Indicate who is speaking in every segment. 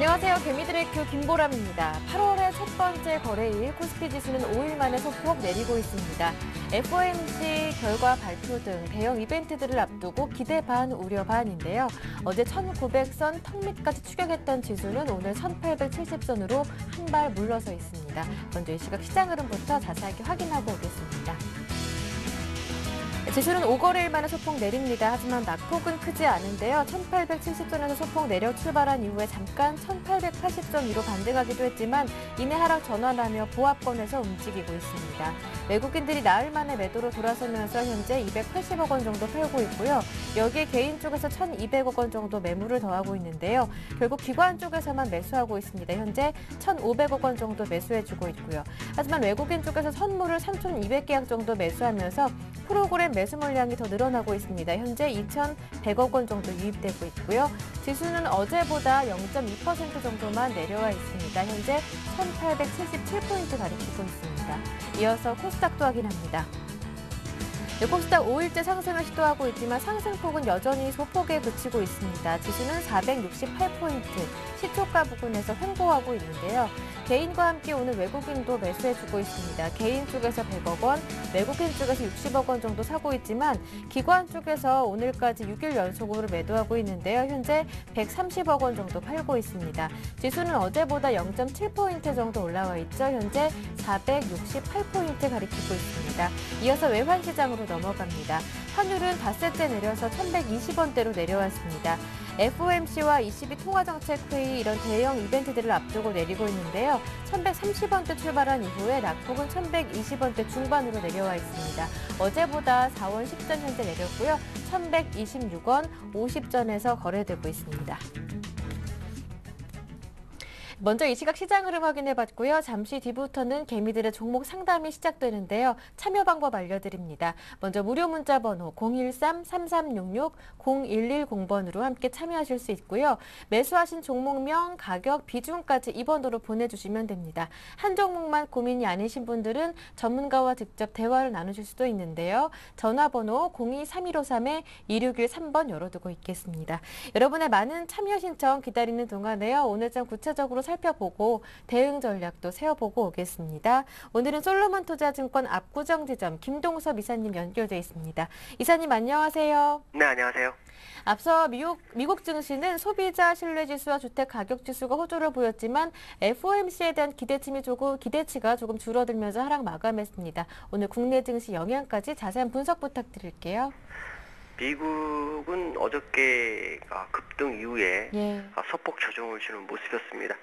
Speaker 1: 안녕하세요. 개미들의 큐 김보람입니다. 8월의 첫 번째 거래일 코스피 지수는 5일 만에 소폭 내리고 있습니다. FOMC 결과 발표 등 대형 이벤트들을 앞두고 기대 반 우려 반인데요. 어제 1900선 턱 밑까지 추격했던 지수는 오늘 1870선으로 한 발 물러서 있습니다. 먼저 이 시각 시장 흐름부터 자세하게 확인하고 오겠습니다. 지수는 5거래일 만에 소폭 내립니다. 하지만 낙폭은 크지 않은데요. 1870선에서 소폭 내려 출발한 이후에 잠깐 1880선 위로 반등하기도 했지만 이내 하락 전환하며 보합권에서 움직이고 있습니다. 외국인들이 나흘 만에 매도로 돌아서면서 현재 280억 원 정도 팔고 있고요. 여기에 개인 쪽에서 1,200억 원 정도 매물을 더하고 있는데요. 결국 기관 쪽에서만 매수하고 있습니다. 현재 1,500억 원 정도 매수해주고 있고요. 하지만 외국인 쪽에서 선물을 3,200계약 정도 매수하면서 프로그램 매수 물량이 더 늘어나고 있습니다. 현재 2,100억 원 정도 유입되고 있고요. 지수는 어제보다 0.2% 정도만 내려와 있습니다. 현재 1,877포인트 가리키고 있습니다. 이어서 코스닥도 확인합니다. 코스닥 5일째 상승을 시도하고 있지만 상승폭은 여전히 소폭에 그치고 있습니다. 지수는 468포인트, 시초가 부근에서 횡보하고 있는데요. 개인과 함께 오늘 외국인도 매수해주고 있습니다. 개인 쪽에서 100억 원, 외국인 쪽에서 60억 원 정도 사고 있지만 기관 쪽에서 오늘까지 6일 연속으로 매도하고 있는데요. 현재 130억 원 정도 팔고 있습니다. 지수는 어제보다 0.7포인트 정도 올라와 있죠. 현재 468포인트 가리키고 있습니다. 이어서 외환시장으로 넘어갑니다. 환율은 닷새째 내려서 1,120원대로 내려왔습니다. FOMC와 ECB 통화정책회의 이런 대형 이벤트들을 앞두고 내리고 있는데요. 1,130원대 출발한 이후에 낙폭은 1,120원대 중반으로 내려와 있습니다. 어제보다 4원 10전 현재 내렸고요. 1,126원 50전에서 거래되고 있습니다. 먼저 이 시각 시장 흐름 확인해봤고요. 잠시 뒤부터는 개미들의 종목 상담이 시작되는데요. 참여 방법 알려드립니다. 먼저 무료 문자 번호 013-3366-0110번으로 함께 참여하실 수 있고요. 매수하신 종목명, 가격, 비중까지 이 번호로 보내주시면 됩니다. 한 종목만 고민이 아니신 분들은 전문가와 직접 대화를 나누실 수도 있는데요. 전화번호 02-3153-2613번 열어두고 있겠습니다. 여러분의 많은 참여 신청 기다리는 동안에요. 오늘 좀 구체적으로 살펴보고 대응 전략도 세워보고 오겠습니다. 오늘은 솔로몬투자증권 압구정지점 김동섭 이사님 연결돼 있습니다. 이사님 안녕하세요.
Speaker 2: 네, 안녕하세요.
Speaker 1: 앞서 미국 증시는 소비자 신뢰지수와 주택 가격 지수가 호조를 보였지만 FOMC에 대한 기대치가 조금 줄어들면서 하락 마감했습니다. 오늘 국내 증시 영향까지 자세한 분석 부탁드릴게요.
Speaker 2: 미국은 어저께가 급등 이후에
Speaker 1: 예.
Speaker 2: 소폭 조정을 주는 모습이었습니다.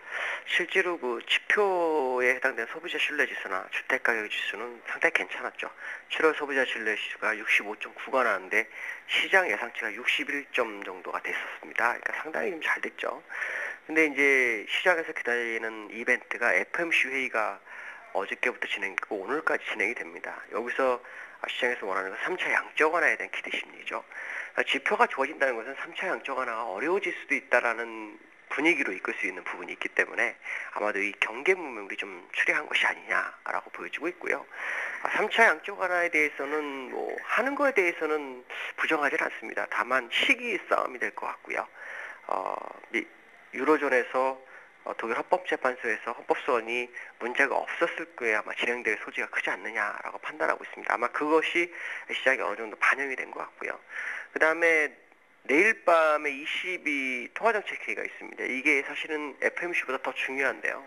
Speaker 2: 실제로 그 지표에 해당되는 소비자 신뢰지수나 주택가격 지수는 상당히 괜찮았죠. 7월 소비자 신뢰지수가 65.9가 나왔는데 시장 예상치가 61점 정도가 됐었습니다. 그러니까 상당히 좀 잘 됐죠. 근데 이제 시장에서 기다리는 이벤트가 FOMC 회의가 어저께부터 진행되고 오늘까지 진행이 됩니다. 여기서 시장에서 원하는 건 3차 양적 완화에 대한 기대 심리죠. 지표가 좋아진다는 것은 3차 양적 완화가 어려워질 수도 있다라는 분위기로 이끌 수 있는 부분이 있기 때문에 아마도 이 경계 무명이 좀 추리한 것이 아니냐라고 보여지고 있고요. 3차 양적 완화에 대해서는 하는 거에 대해서는 부정하지 않습니다. 다만 시기 싸움이 될 것 같고요. 유로존에서 독일 헌법재판소에서 헌법소원이 문제가 없었을 거에 아마 진행될 소지가 크지 않느냐라고 판단하고 있습니다. 아마 그것이 시장에 어느 정도 반영이 된 것 같고요. 그 다음에 내일 밤에 ECB 통화정책회의가 있습니다. 이게 사실은 FOMC보다 더 중요한데요.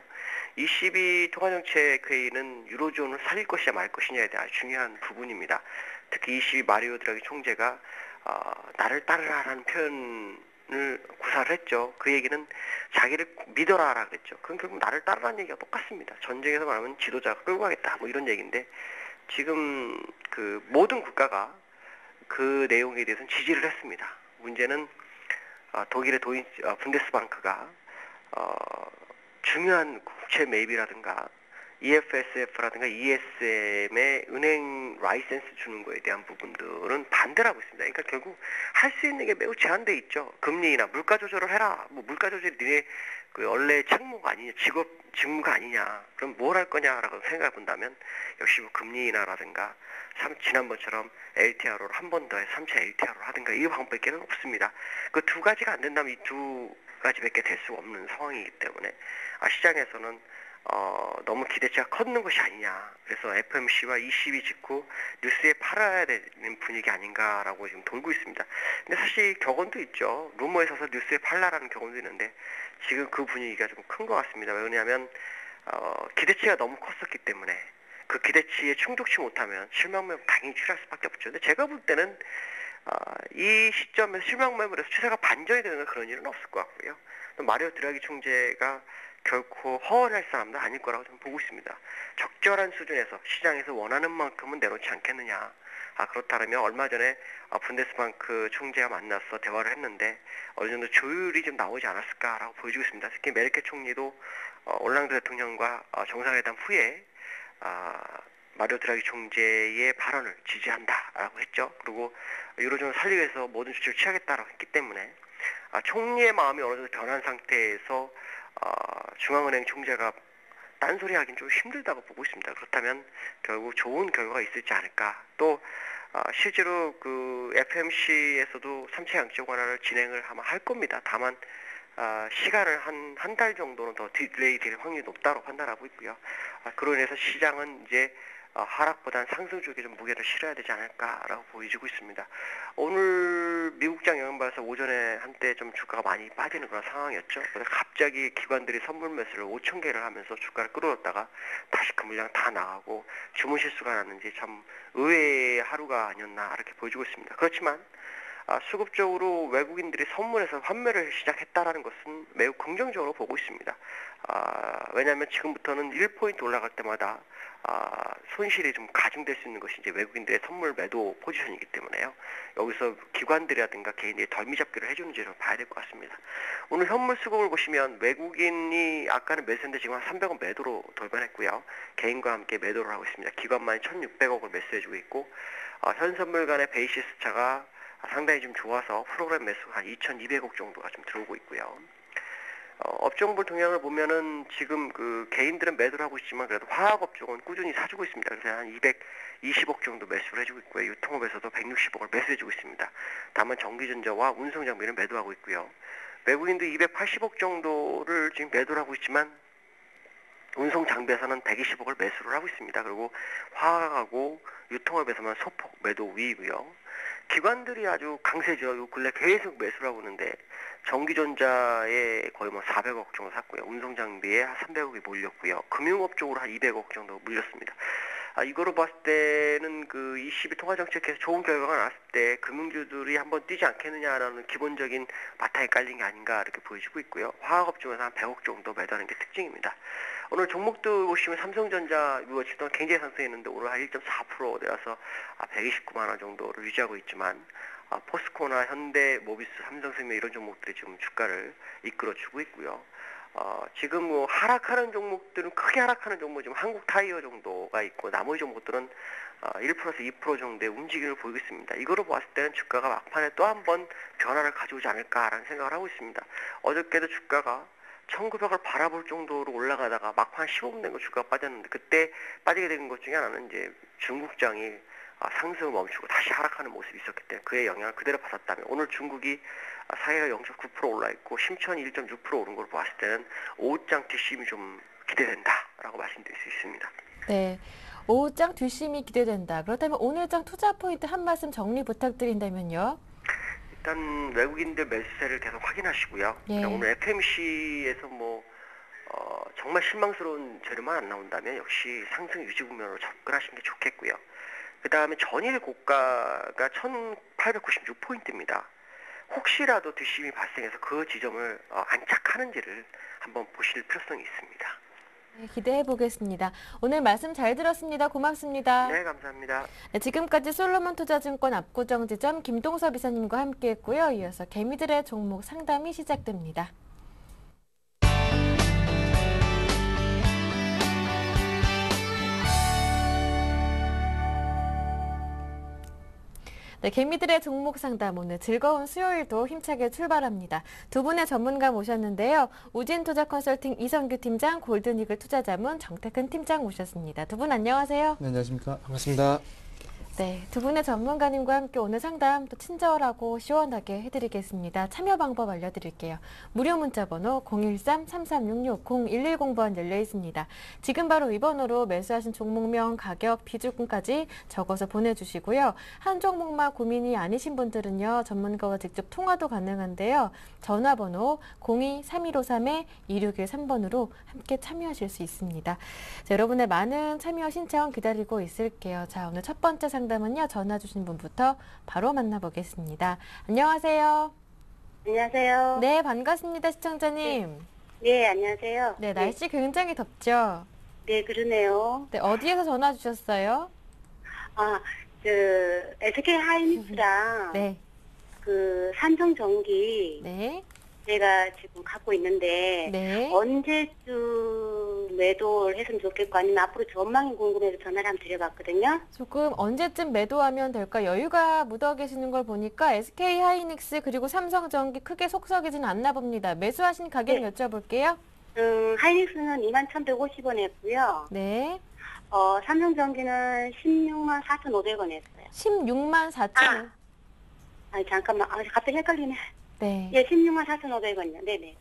Speaker 2: ECB 통화정책회의는 유로존을 살릴 것이냐 말 것이냐에 대한 중요한 부분입니다. 특히 ECB 마리오 드라기 총재가 나를 따르라라는 표현을 구사를 했죠. 그 얘기는 자기를 믿어라라 그랬죠. 그건 결국 나를 따르라는 얘기가 똑같습니다. 전쟁에서 말하면 지도자가 끌고 가겠다 뭐 이런 얘기인데 지금 그 모든 국가가 그 내용에 대해서는 지지를 했습니다. 문제는 독일의 분데스방크가 중요한 국채 매입이라든가 EFSF라든가 ESM의 은행 라이센스 주는 거에 대한 부분들은 반대를 하고 있습니다. 그러니까 결국 할 수 있는 게 매우 제한돼 있죠. 금리나 물가 조절을 해라. 뭐 물가 조절이 니네 그 원래 책무가 아니냐, 직무가 아니냐. 그럼 뭘 할 거냐라고 생각해 본다면 역시 뭐 금리 인하라든가 지난번처럼 LTRO를 한 번 더 해서 3차 LTRO를 하든가 이 방법밖에는 없습니다. 그 두 가지가 안 된다면 이 두 그까지밖에 될 수가 없는 상황이기 때문에 시장에서는 너무 기대치가 컸는 것이 아니냐. 그래서 FMC와 22 직후 뉴스에 팔아야 되는 분위기 아닌가라고 지금 돌고 있습니다. 근데 사실 격언도 있죠. 루머에 서서 뉴스에 팔라라는 격언도 있는데 지금 그 분위기가 좀 큰 것 같습니다. 왜냐하면 기대치가 너무 컸었기 때문에 그 기대치에 충족치 못하면 실망매물 당연히 취할 수밖에 없죠. 근데 제가 볼 때는 이 시점에서 실망매물에서 추세가 반전이 되는 그런 일은 없을 것 같고요. 또 마리오 드라기 총재가 결코 허언할 사람도 아닐 거라고 저는 보고 있습니다. 적절한 수준에서 시장에서 원하는 만큼은 내놓지 않겠느냐. 그렇다면 얼마 전에 분데스방크 총재와 만나서 대화를 했는데 어느 정도 조율이 좀 나오지 않았을까라고 보여지고 있습니다. 특히 메르켈 총리도 올랑드 대통령과 정상회담 후에 마리오 드라기 총재의 발언을 지지한다라고 했죠. 그리고 유로존을 살리기 위해서 모든 조치를 취하겠다라고 했기 때문에 총리의 마음이 어느 정도 변한 상태에서 중앙은행 총재가 딴소리 하긴 좀 힘들다고 보고 있습니다. 그렇다면 결국 좋은 결과가 있을지 않을까. 또 실제로 그 FMC에서도 3차 양적 완화를 진행을 아마 할 겁니다. 다만 시간을 한 달 정도는 더 딜레이 될 확률이 높다고 판단하고 있고요. 그로 인해서 시장은 이제 하락보다는 상승 쪽에 좀 무게를 실어야 되지 않을까라고 보여지고 있습니다. 오늘 미국장 영향받아서 오전에 한때 좀 주가가 많이 빠지는 그런 상황이었죠. 그래서 갑자기 기관들이 선물 매수를 5천 개를 하면서 주가를 끌어올렸다가 다시 그 물량 다 나가고 주문 실수가 났는지 참 의외의 하루가 아니었나 이렇게 보여지고 있습니다. 그렇지만 수급적으로 외국인들이 선물에서 환매를 시작했다라는 것은 매우 긍정적으로 보고 있습니다. 왜냐하면 지금부터는 1포인트 올라갈 때마다 손실이 좀 가중될 수 있는 것이 이제 외국인들의 선물 매도 포지션이기 때문에요. 여기서 기관들이라든가 개인들이 덜미잡기를 해주는지 좀 봐야 될 것 같습니다. 오늘 현물 수급을 보시면 외국인이 아까는 매수했는데 지금 한 300원 매도로 돌변했고요. 개인과 함께 매도를 하고 있습니다. 기관만이 1,600억을 매수해주고 있고 현 선물 간의 베이시스 차가 상당히 좀 좋아서 프로그램 매수가 한 2,200억 정도가 좀 들어오고 있고요. 업종별 동향을 보면은 지금 그 개인들은 매도를 하고 있지만 그래도 화학업종은 꾸준히 사주고 있습니다. 그래서 한 220억 정도 매수를 해주고 있고요. 유통업에서도 160억을 매수해주고 있습니다. 다만 전기전자와 운송장비는 매도하고 있고요. 외국인도 280억 정도를 지금 매도를 하고 있지만 운송장비에서는 120억을 매수를 하고 있습니다. 그리고 화학하고 유통업에서만 소폭 매도 위이고요. 기관들이 아주 강세죠. 요 근래 계속 매수를 하고 있는데 전기전자에 거의 뭐 400억 정도 샀고요. 운송장비에 한 300억이 몰렸고요. 금융업 쪽으로 한 200억 정도 물렸습니다. 이거로 봤을 때는 그 22 통화정책에서 좋은 결과가 나왔을 때 금융주들이 한번 뛰지 않겠느냐라는 기본적인 바탕이 깔린 게 아닌가 이렇게 보여지고 있고요. 화학업 쪽에서 한 100억 정도 매도하는 게 특징입니다. 오늘 종목들 보시면 삼성전자 며칠 동안 굉장히 상승했는데 오늘 한 1.4% 내려서 129만 원 정도를 유지하고 있지만 포스코나 현대, 모비스, 삼성생명 이런 종목들이 지금 주가를 이끌어주고 있고요. 지금 뭐 하락하는 종목들은 크게 하락하는 종목 지금 한국 타이어 정도가 있고 나머지 종목들은 1%에서 2% 정도의 움직임을 보이고 있습니다. 이거로 봤을 때는 주가가 막판에 또 한 번 변화를 가져오지 않을까라는 생각을 하고 있습니다. 어저께도 주가가 1900을 바라볼 정도로 올라가다가 막판 15분 된 거 주가가 빠졌는데 그때 빠지게 된 것 중에 하나는 이제 중국장이 상승을 멈추고 다시 하락하는 모습이 있었기 때문에 그의 영향을 그대로 받았다면 오늘 중국이 사이가 0.9% 올라있고 심천이 1.6% 오른 걸 봤을 때는 오후장 뒷심이 좀 기대된다라고 말씀드릴 수 있습니다.
Speaker 1: 네, 오후장 뒷심이 기대된다. 그렇다면 오늘장 투자 포인트 한 말씀 정리 부탁드린다면요.
Speaker 2: 일단 외국인들 매수세를 계속 확인하시고요.
Speaker 1: 예.
Speaker 2: 오늘 FMC에서 정말 실망스러운 재료만 안 나온다면 역시 상승 유지 국면으로 접근하시는 게 좋겠고요. 그 다음에 전일 고가가 1896포인트입니다. 혹시라도 뒷심이 발생해서 그 지점을 안착하는지를 한번 보실 필요성이 있습니다.
Speaker 1: 네, 기대해 보겠습니다. 오늘 말씀 잘 들었습니다. 고맙습니다.
Speaker 2: 네, 감사합니다.
Speaker 1: 네, 지금까지 솔로몬 투자증권 압구정지점 김동섭 이사님과 함께했고요. 이어서 개미들의 종목 상담이 시작됩니다. 네, 개미들의 종목 상담 오늘 즐거운 수요일도 힘차게 출발합니다. 두 분의 전문가 모셨는데요. 우진투자 컨설팅 이성규 팀장, 골든이글 투자자문 정태근 팀장 모셨습니다. 두 분 안녕하세요.
Speaker 3: 네, 안녕하십니까. 반갑습니다.
Speaker 1: 네, 두 분의 전문가님과 함께 오늘 상담 또 친절하고 시원하게 해드리겠습니다. 참여 방법 알려드릴게요. 무료 문자 번호 013-3366-0110번 열려 있습니다. 지금 바로 이 번호로 매수하신 종목명, 가격, 비중까지 적어서 보내주시고요. 한 종목만 고민이 아니신 분들은요, 전문가와 직접 통화도 가능한데요. 전화번호 02-3153-2613번으로 함께 참여하실 수 있습니다. 자, 여러분의 많은 참여 신청 기다리고 있을게요. 자, 오늘 첫 번째 상담은요, 전화 주신 분부터 바로 만나보겠습니다. 안녕하세요.
Speaker 3: 안녕하세요.
Speaker 1: 네, 반갑습니다, 시청자님.
Speaker 3: 네, 안녕하세요.
Speaker 1: 네, 날씨 굉장히 덥죠?
Speaker 3: 네, 그러네요.
Speaker 1: 네, 어디에서 전화 주셨어요?
Speaker 3: 아, SK 하이닉스랑
Speaker 1: 네,
Speaker 3: 삼성전기
Speaker 1: 네,
Speaker 3: 제가 지금 갖고 있는데
Speaker 1: 네.
Speaker 3: 언제쯤 매도를 했으면 좋겠고 아니면 앞으로 전망이 궁금해서 전화를 한번 드려봤거든요.
Speaker 1: 조금 언제쯤 매도하면 될까? 여유가 묻어 계시는 걸 보니까 SK 하이닉스 그리고 삼성전기 크게 속썩이진 않나 봅니다. 매수하신 가격
Speaker 3: 네.
Speaker 1: 여쭤볼게요.
Speaker 3: 하이닉스는 21,150원 했고요.
Speaker 1: 네,
Speaker 3: 삼성전기는 16만 4,500원 했어요.
Speaker 1: 16만 4천.
Speaker 3: 아니, 잠깐만. 갑자기 헷갈리네.
Speaker 1: 네.
Speaker 3: 예, 16만 4,500원이요. 네네.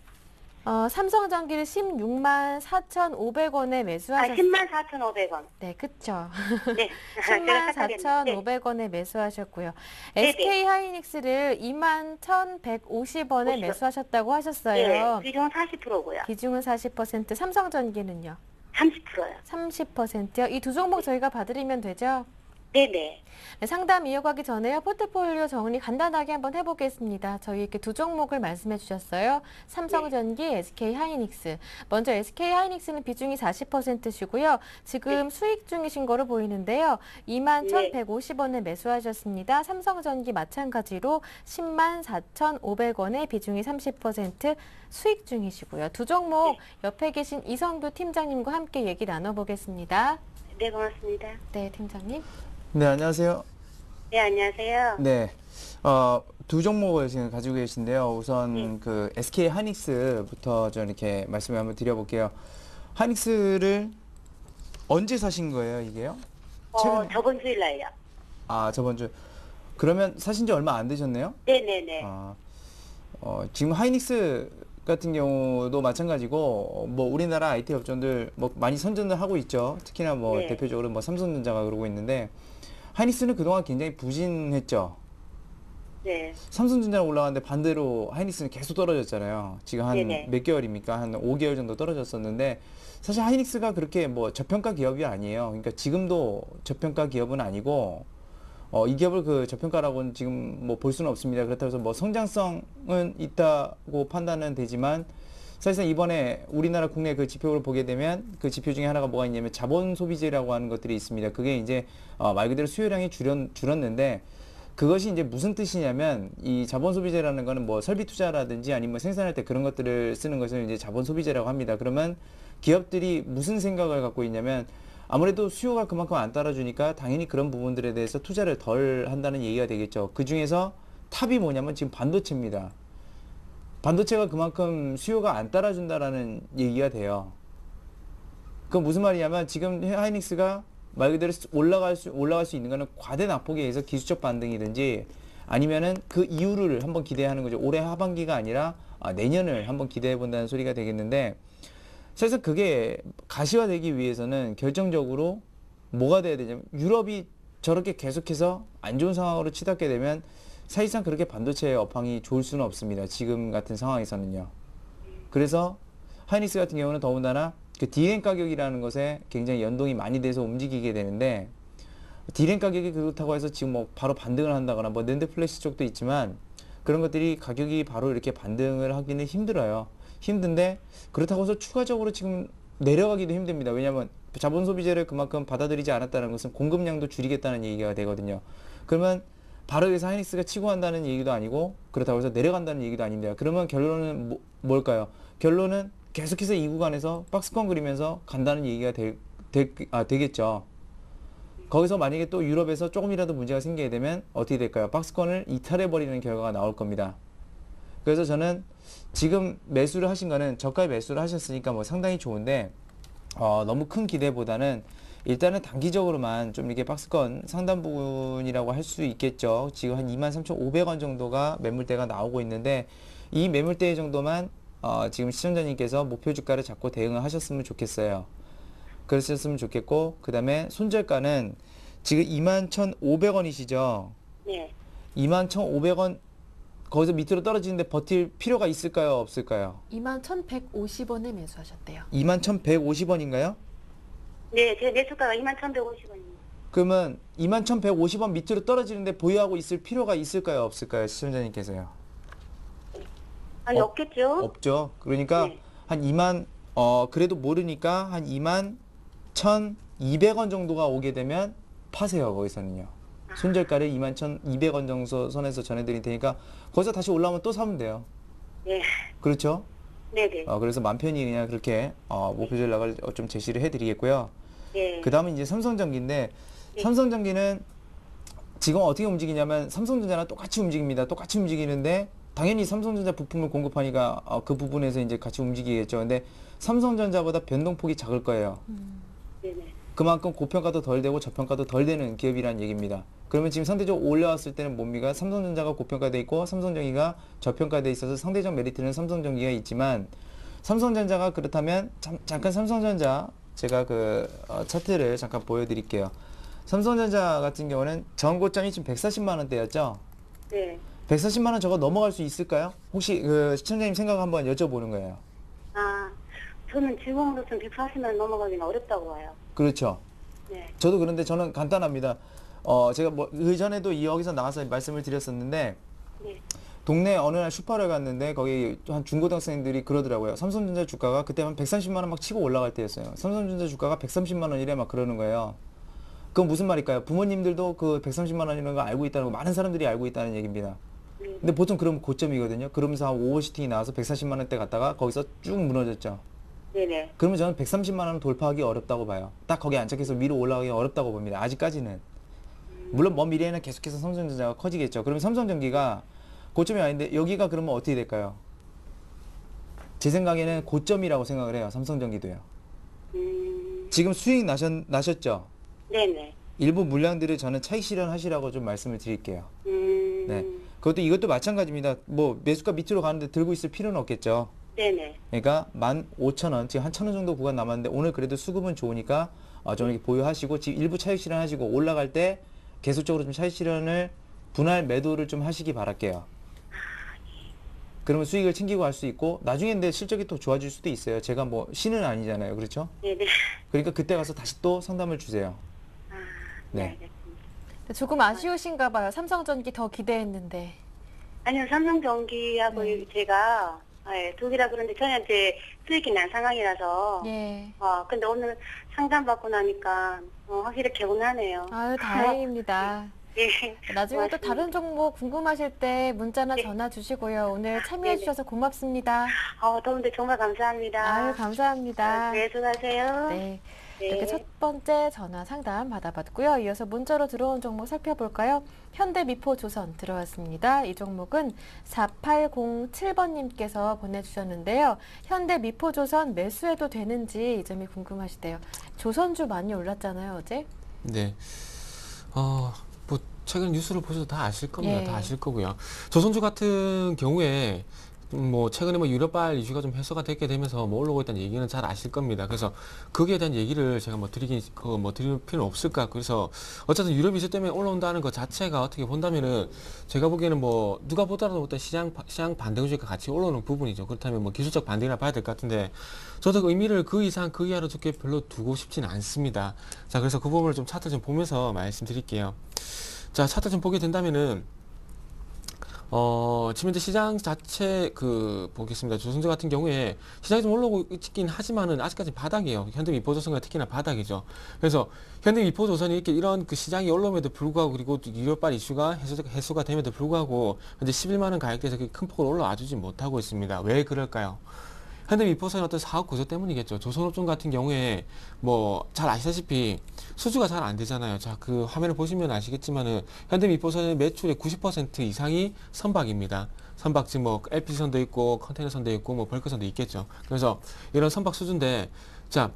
Speaker 1: 삼성전기를 16만 4,500원에 매수하셨어요.
Speaker 3: 10만 4,500원.
Speaker 1: 네, 그쵸.
Speaker 3: 네.
Speaker 1: 10만
Speaker 3: 제가 헷갈렸는데.
Speaker 1: 4,500원에 매수하셨고요.
Speaker 3: 네네.
Speaker 1: SK 하이닉스를 2만 1,150원에
Speaker 3: 50원.
Speaker 1: 매수하셨다고
Speaker 3: 네,
Speaker 1: 하셨어요.
Speaker 3: 비중은 40%고요.
Speaker 1: 비중은 40%, 삼성전기는요?
Speaker 3: 30%요.
Speaker 1: 30%요. 이 두 종목 저희가 봐드리면 되죠?
Speaker 3: 네네.
Speaker 1: 네, 상담 이어가기 전에요. 포트폴리오 정리 간단하게 한번 해보겠습니다. 저희 이렇게 두 종목을 말씀해 주셨어요. 삼성전기, SK 하이닉스. 먼저 SK 하이닉스는 비중이 40%시고요. 지금 수익 중이신 거로 보이는데요. 2만
Speaker 3: 네.
Speaker 1: 1,150원에 매수하셨습니다. 삼성전기 마찬가지로 10만 4,500원에 비중이 30% 수익 중이시고요. 두 종목 옆에 계신 이성규 팀장님과 함께 얘기 나눠보겠습니다.
Speaker 3: 네, 고맙습니다.
Speaker 1: 네, 팀장님.
Speaker 4: 네, 안녕하세요.
Speaker 3: 네, 안녕하세요.
Speaker 4: 네, 두 종목을 지금 가지고 계신데요. 우선
Speaker 3: 네.
Speaker 4: 그 SK 하이닉스부터 좀 이렇게 말씀을 한번 드려볼게요. 하이닉스를 언제 사신 거예요, 이게요? 최근에?
Speaker 3: 저번 주일 날요.
Speaker 4: 아, 저번 주. 그러면 사신 지 얼마 안 되셨네요?
Speaker 3: 네네네.
Speaker 4: 지금 하이닉스 같은 경우도 마찬가지고 뭐 우리나라 IT 업종들 뭐 많이 선전을 하고 있죠. 특히나 뭐
Speaker 3: 네.
Speaker 4: 대표적으로 뭐 삼성전자가 그러고 있는데 하이닉스는 그동안 굉장히 부진했죠.
Speaker 3: 네.
Speaker 4: 삼성전자는 올라갔는데 반대로 하이닉스는 계속 떨어졌잖아요. 지금 한
Speaker 3: 네네.
Speaker 4: 몇 개월입니까? 한 5개월 정도 떨어졌었는데 사실 하이닉스가 그렇게 뭐 저평가 기업이 아니에요. 그러니까 지금도 저평가 기업은 아니고 이 기업을 그 저평가라고는 지금 뭐 볼 수는 없습니다. 그렇다고 해서 뭐 성장성은 있다고 판단은 되지만 사실상 이번에 우리나라 국내 그 지표를 보게 되면 그 지표 중에 하나가 뭐가 있냐면 자본 소비재라고 하는 것들이 있습니다. 그게 이제 말 그대로 수요량이 줄었는데 그것이 이제 무슨 뜻이냐면 이 자본 소비재라는 거는 뭐 설비 투자라든지 아니면 생산할 때 그런 것들을 쓰는 것을 이제 자본 소비재라고 합니다. 그러면 기업들이 무슨 생각을 갖고 있냐면 아무래도 수요가 그만큼 안 따라주니까 당연히 그런 부분들에 대해서 투자를 덜 한다는 얘기가 되겠죠. 그 중에서 탑이 뭐냐면 지금 반도체입니다. 반도체가 그만큼 수요가 안 따라준다라는 얘기가 돼요. 그건 무슨 말이냐면 지금 하이닉스가 말 그대로 올라갈 수 있는 거는 과대 낙폭에 의해서 기술적 반등이든지 아니면은 그 이유를 한번 기대하는 거죠. 올해 하반기가 아니라 내년을 한번 기대해 본다는 소리가 되겠는데 사실 그게 가시화되기 위해서는 결정적으로 뭐가 돼야 되냐면 유럽이 저렇게 계속해서 안 좋은 상황으로 치닫게 되면 사실상 그렇게 반도체의 업황이 좋을 수는 없습니다. 지금 같은 상황에서는요. 그래서 하이닉스 같은 경우는 더군다나 그 D램 가격이라는 것에 굉장히 연동이 많이 돼서 움직이게 되는데 D램 가격이 그렇다고 해서 지금 뭐 바로 반등을 한다거나 뭐 낸드 플래시 쪽도 있지만 그런 것들이 가격이 바로 이렇게 반등을 하기는 힘들어요. 힘든데 그렇다고 해서 추가적으로 지금 내려가기도 힘듭니다. 왜냐하면 자본 소비재를 그만큼 받아들이지 않았다는 것은 공급량도 줄이겠다는 얘기가 되거든요. 그러면 바로 여기서 하이닉스가 치고 한다는 얘기도 아니고 그렇다고 해서 내려간다는 얘기도 아닙니다. 그러면 결론은 뭘까요? 결론은 계속해서 이 구간에서 박스권 그리면서 간다는 얘기가 되겠죠. 거기서 만약에 또 유럽에서 조금이라도 문제가 생기게 되면 어떻게 될까요? 박스권을 이탈해버리는 결과가 나올 겁니다. 그래서 저는 지금 매수를 하신 거는 저가에 매수를 하셨으니까 뭐 상당히 좋은데 너무 큰 기대보다는 일단은 단기적으로만 좀 이렇게 박스권 상단 부분이라고 할 수 있겠죠. 지금 한 23,500원 정도가 매물대가 나오고 있는데 이 매물대 정도만 지금 시청자님께서 목표 주가를 잡고 대응을 하셨으면 좋겠어요. 그러셨으면 좋겠고, 그 다음에 손절가는 지금 21,500원이시죠.
Speaker 3: 네.
Speaker 4: 21,500원 거기서 밑으로 떨어지는데 버틸 필요가 있을까요, 없을까요?
Speaker 1: 21,150원에 매수하셨대요.
Speaker 4: 21,150원인가요?
Speaker 3: 네, 제 매수가가 21,150원입니다.
Speaker 4: 그러면 21,150원 밑으로 떨어지는데 보유하고 있을 필요가 있을까요, 없을까요, 시청자님께서요?
Speaker 3: 아니, 없겠죠?
Speaker 4: 없죠. 그러니까
Speaker 3: 네.
Speaker 4: 한 2만, 그래도 모르니까 한 21,200원 정도가 오게 되면 파세요, 거기서는요. 손절가를 21,200원 정도 선에서 전해드릴 테니까 거기서 다시 올라오면 또 사면 돼요.
Speaker 3: 네.
Speaker 4: 그렇죠?
Speaker 3: 네네.
Speaker 4: 그래서 맘 편히 그냥 그렇게 목표 전략을 좀 제시를 해드리겠고요.
Speaker 3: 네.
Speaker 4: 그 다음은 이제 삼성전기인데,
Speaker 3: 네.
Speaker 4: 삼성전기는 지금 어떻게 움직이냐면 삼성전자랑 똑같이 움직입니다. 똑같이 움직이는데 당연히 삼성전자 부품을 공급하니까 그 부분에서 이제 같이 움직이겠죠. 근데 삼성전자보다 변동폭이 작을 거예요.
Speaker 3: 네네.
Speaker 4: 그만큼 고평가도 덜 되고 저평가도 덜 되는 기업이라는 얘기입니다. 그러면 지금 상대적으로 올라왔을 때는 뭡니까? 삼성전자가 고평가돼 있고 삼성전기가 저평가돼 있어서 상대적 메리트는 삼성전기가 있지만, 삼성전자가 그렇다면 잠깐 삼성전자 제가 그 차트를 잠깐 보여드릴게요. 삼성전자 같은 경우는 전고점이 지금 140만 원대였죠.
Speaker 3: 네.
Speaker 4: 140만 원 저거 넘어갈 수 있을까요? 혹시 그 시청자님 생각 한번 여쭤보는 거예요.
Speaker 3: 아, 저는 지금으로서는 140만 넘어가기는 어렵다고 봐요.
Speaker 4: 그렇죠.
Speaker 3: 네.
Speaker 4: 저도 그런데 저는 간단합니다. 제가 뭐 그전에도 여기서 나와서 말씀을 드렸었는데,
Speaker 3: 네.
Speaker 4: 동네 어느 날 슈퍼를 갔는데 거기 한 중고등학생들이 그러더라고요. 삼성전자 주가가 그때 한 130만 원 막 치고 올라갈 때였어요. 삼성전자 주가가 130만 원이래 막 그러는 거예요. 그건 무슨 말일까요? 부모님들도 그 130만 원이라는 거 알고 있다는 거, 많은 사람들이 알고 있다는 얘기입니다. 근데 보통 그러면 고점이거든요. 그러면서 한 오버슈팅이 나와서 140만 원대 갔다가 거기서 쭉 무너졌죠.
Speaker 3: 네네.
Speaker 4: 그러면 저는 130만 원 돌파하기 어렵다고 봐요. 딱 거기 안착해서 위로 올라가기 어렵다고 봅니다. 아직까지는. 물론 먼 미래에는 계속해서 삼성전자가 커지겠죠. 그러면 삼성전기가 고점이 아닌데 여기가 그러면 어떻게 될까요? 제 생각에는 고점이라고 생각을 해요. 삼성전기도요. 지금 수익 나셨죠?
Speaker 3: 네네.
Speaker 4: 일부 물량들을 저는 차익 실현하시라고 좀 말씀을 드릴게요. 네. 이것도 마찬가지입니다. 뭐 매수가 밑으로 가는데 들고 있을 필요는 없겠죠.
Speaker 3: 네네.
Speaker 4: 그러니까 15,000원, 지금 한 1,000원 정도 구간 남았는데 오늘 그래도 수급은 좋으니까 좀 이렇게 보유하시고 지금 일부 차익 실현하시고 올라갈 때 계속적으로 좀 차익 실현을 분할 매도를 좀 하시기 바랄게요. 그러면 수익을 챙기고 갈 수 있고 나중에 근데 실적이 또 좋아질 수도 있어요. 제가 뭐 신은 아니잖아요. 그렇죠?
Speaker 3: 네네.
Speaker 4: 그러니까 그때 가서 다시 또 상담을 주세요.
Speaker 3: 아,
Speaker 4: 네.
Speaker 3: 알겠습니다.
Speaker 1: 조금 아쉬우신가 봐요. 삼성전기 더 기대했는데.
Speaker 3: 아니요, 삼성전기하고
Speaker 1: 네.
Speaker 3: 제가 독이라 그런데 저희한테 수익이 난 상황이라서
Speaker 1: 예.
Speaker 3: 근데 오늘 상담받고 나니까 확실히 개운하네요.
Speaker 1: 아유, 다행입니다.
Speaker 3: 예.
Speaker 1: 나중에 또
Speaker 3: 고맙습니다.
Speaker 1: 다른 종목 궁금하실 때 문자나
Speaker 3: 네.
Speaker 1: 전화 주시고요. 오늘 참여해
Speaker 3: 네네.
Speaker 1: 주셔서 고맙습니다.
Speaker 3: 더운데 정말 감사합니다.
Speaker 1: 아유, 감사합니다.
Speaker 3: 네, 수고하세요.
Speaker 1: 네.
Speaker 3: 네.
Speaker 1: 이렇게 첫 번째 전화 상담 받아봤고요. 이어서 문자로 들어온 종목 살펴볼까요? 현대미포조선 들어왔습니다. 이 종목은 4807번님께서 보내주셨는데요. 현대미포조선 매수해도 되는지 이 점이 궁금하시대요. 조선주 많이 올랐잖아요, 어제?
Speaker 5: 네. 뭐 최근 뉴스를 보셔도 다 아실 겁니다.
Speaker 1: 예.
Speaker 5: 다 아실 거고요. 조선주 같은 경우에 뭐 최근에 뭐 유럽발 이슈가 좀 해소가 되게 되면서 뭐 올라오고 있다는 얘기는 잘 아실 겁니다. 그래서 거기에 대한 얘기를 제가 뭐 드릴 필요는 없을 것 같고, 그래서 어쨌든 유럽 이슈 때문에 올라온다는 것 자체가 어떻게 본다면은 제가 보기에는 뭐 누가 보더라도 어떤 시장 반대 구조가 같이 올라오는 부분이죠. 그렇다면 뭐 기술적 반등이나 봐야 될 것 같은데 저도 의미를 그 이상 그 이하로 두게 별로 두고 싶지는 않습니다. 자, 그래서 그 부분을 좀 차트 좀 보면서 말씀드릴게요. 자, 차트 좀 보게 된다면은 지금 현재 시장 자체 보겠습니다. 조선주 같은 경우에 시장이 좀 올라오고 있긴 하지만은 아직까지 바닥이에요. 현대미포조선과 특히나 바닥이죠. 그래서 현대미포조선이 이렇게 이런 그 시장이 올라옴에도 불구하고, 그리고 유럽발 이슈가 해소가 됨에도 불구하고 현재 11만 원 가격대에서 큰 폭으로 올라와 주지 못하고 있습니다. 왜 그럴까요? 현대미포선의 어떤 사업 구조 때문이겠죠. 조선업종 같은 경우에 뭐 잘 아시다시피 수주가 잘 안 되잖아요. 자, 그 화면을 보시면 아시겠지만은 현대미포선의 매출의 90% 이상이 선박입니다. 선박 지금 뭐 LPG선도 있고 컨테이너선도 있고 뭐 벌크선도 있겠죠. 그래서 이런 선박 수주인데, 자,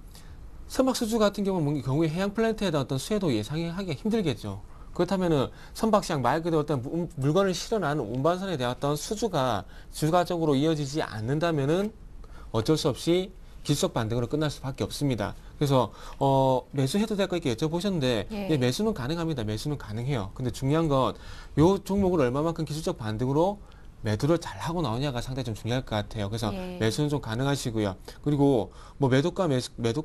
Speaker 5: 선박 수주 같은 경우에 해양 플랜트에 대한 어떤 수혜도 예상하기가 힘들겠죠. 그렇다면은 선박시장 말 그대로 어떤 물건을 실어나는 운반선에 대한 어떤 수주가 주가적으로 이어지지 않는다면은 어쩔 수 없이 기술적 반등으로 끝날 수밖에 없습니다. 그래서 매수해도 될 거 이렇게 여쭤보셨는데 예, 매수는 가능합니다. 매수는 가능해요. 근데 중요한 건 요 종목을 얼마만큼 기술적 반등으로 매도를 잘 하고 나오냐가 상당히 좀 중요할 것 같아요. 그래서 매수는 좀 가능하시고요. 그리고 뭐 매도가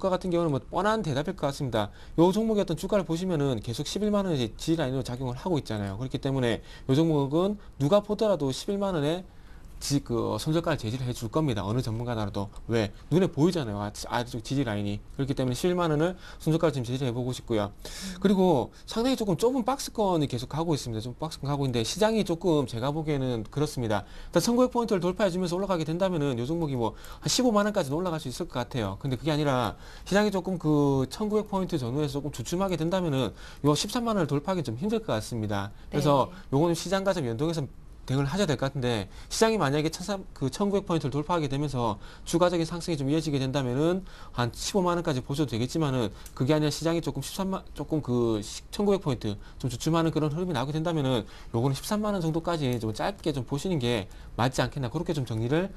Speaker 5: 같은 경우는 뭐 뻔한 대답일 것 같습니다. 요 종목의 어떤 주가를 보시면은 계속 11만 원의 지지라인으로 작용을 하고 있잖아요. 그렇기 때문에 요 종목은 누가 보더라도 11만 원에 손절가를 제시를 해줄 겁니다. 어느 전문가더라도. 왜? 눈에 보이잖아요. 아래쪽 지지 라인이. 그렇기 때문에 11만 원을 손절가를 지금 제시를 해보고 싶고요. 그리고 상당히 조금 좁은 박스권이 계속 가고 있습니다. 좀 박스권 가고 있는데 시장이 조금 제가 보기에는 그렇습니다. 일단 1900포인트를 돌파해주면서 올라가게 된다면은 요 종목이 뭐 한 15만 원까지는 올라갈 수 있을 것 같아요. 근데 그게 아니라 시장이 조금 1900포인트 전후에서 조금 주춤하게 된다면은 요 13만 원을 돌파하기 좀 힘들 것 같습니다. 그래서 요거는 시장과 좀 연동해서 대응을 하셔야 될 것 같은데 시장이 만약에 1900포인트를 돌파하게 되면서 추가적인 상승이 좀 이어지게 된다면은 한 15만 원까지 보셔도 되겠지만은 그게 아니라 시장이 조금 1900포인트 좀 주춤하는 그런 흐름이 나오게 된다면은 요거는 13만 원 정도까지 좀 짧게 좀 보시는 게 맞지 않겠나 그렇게 좀 정리를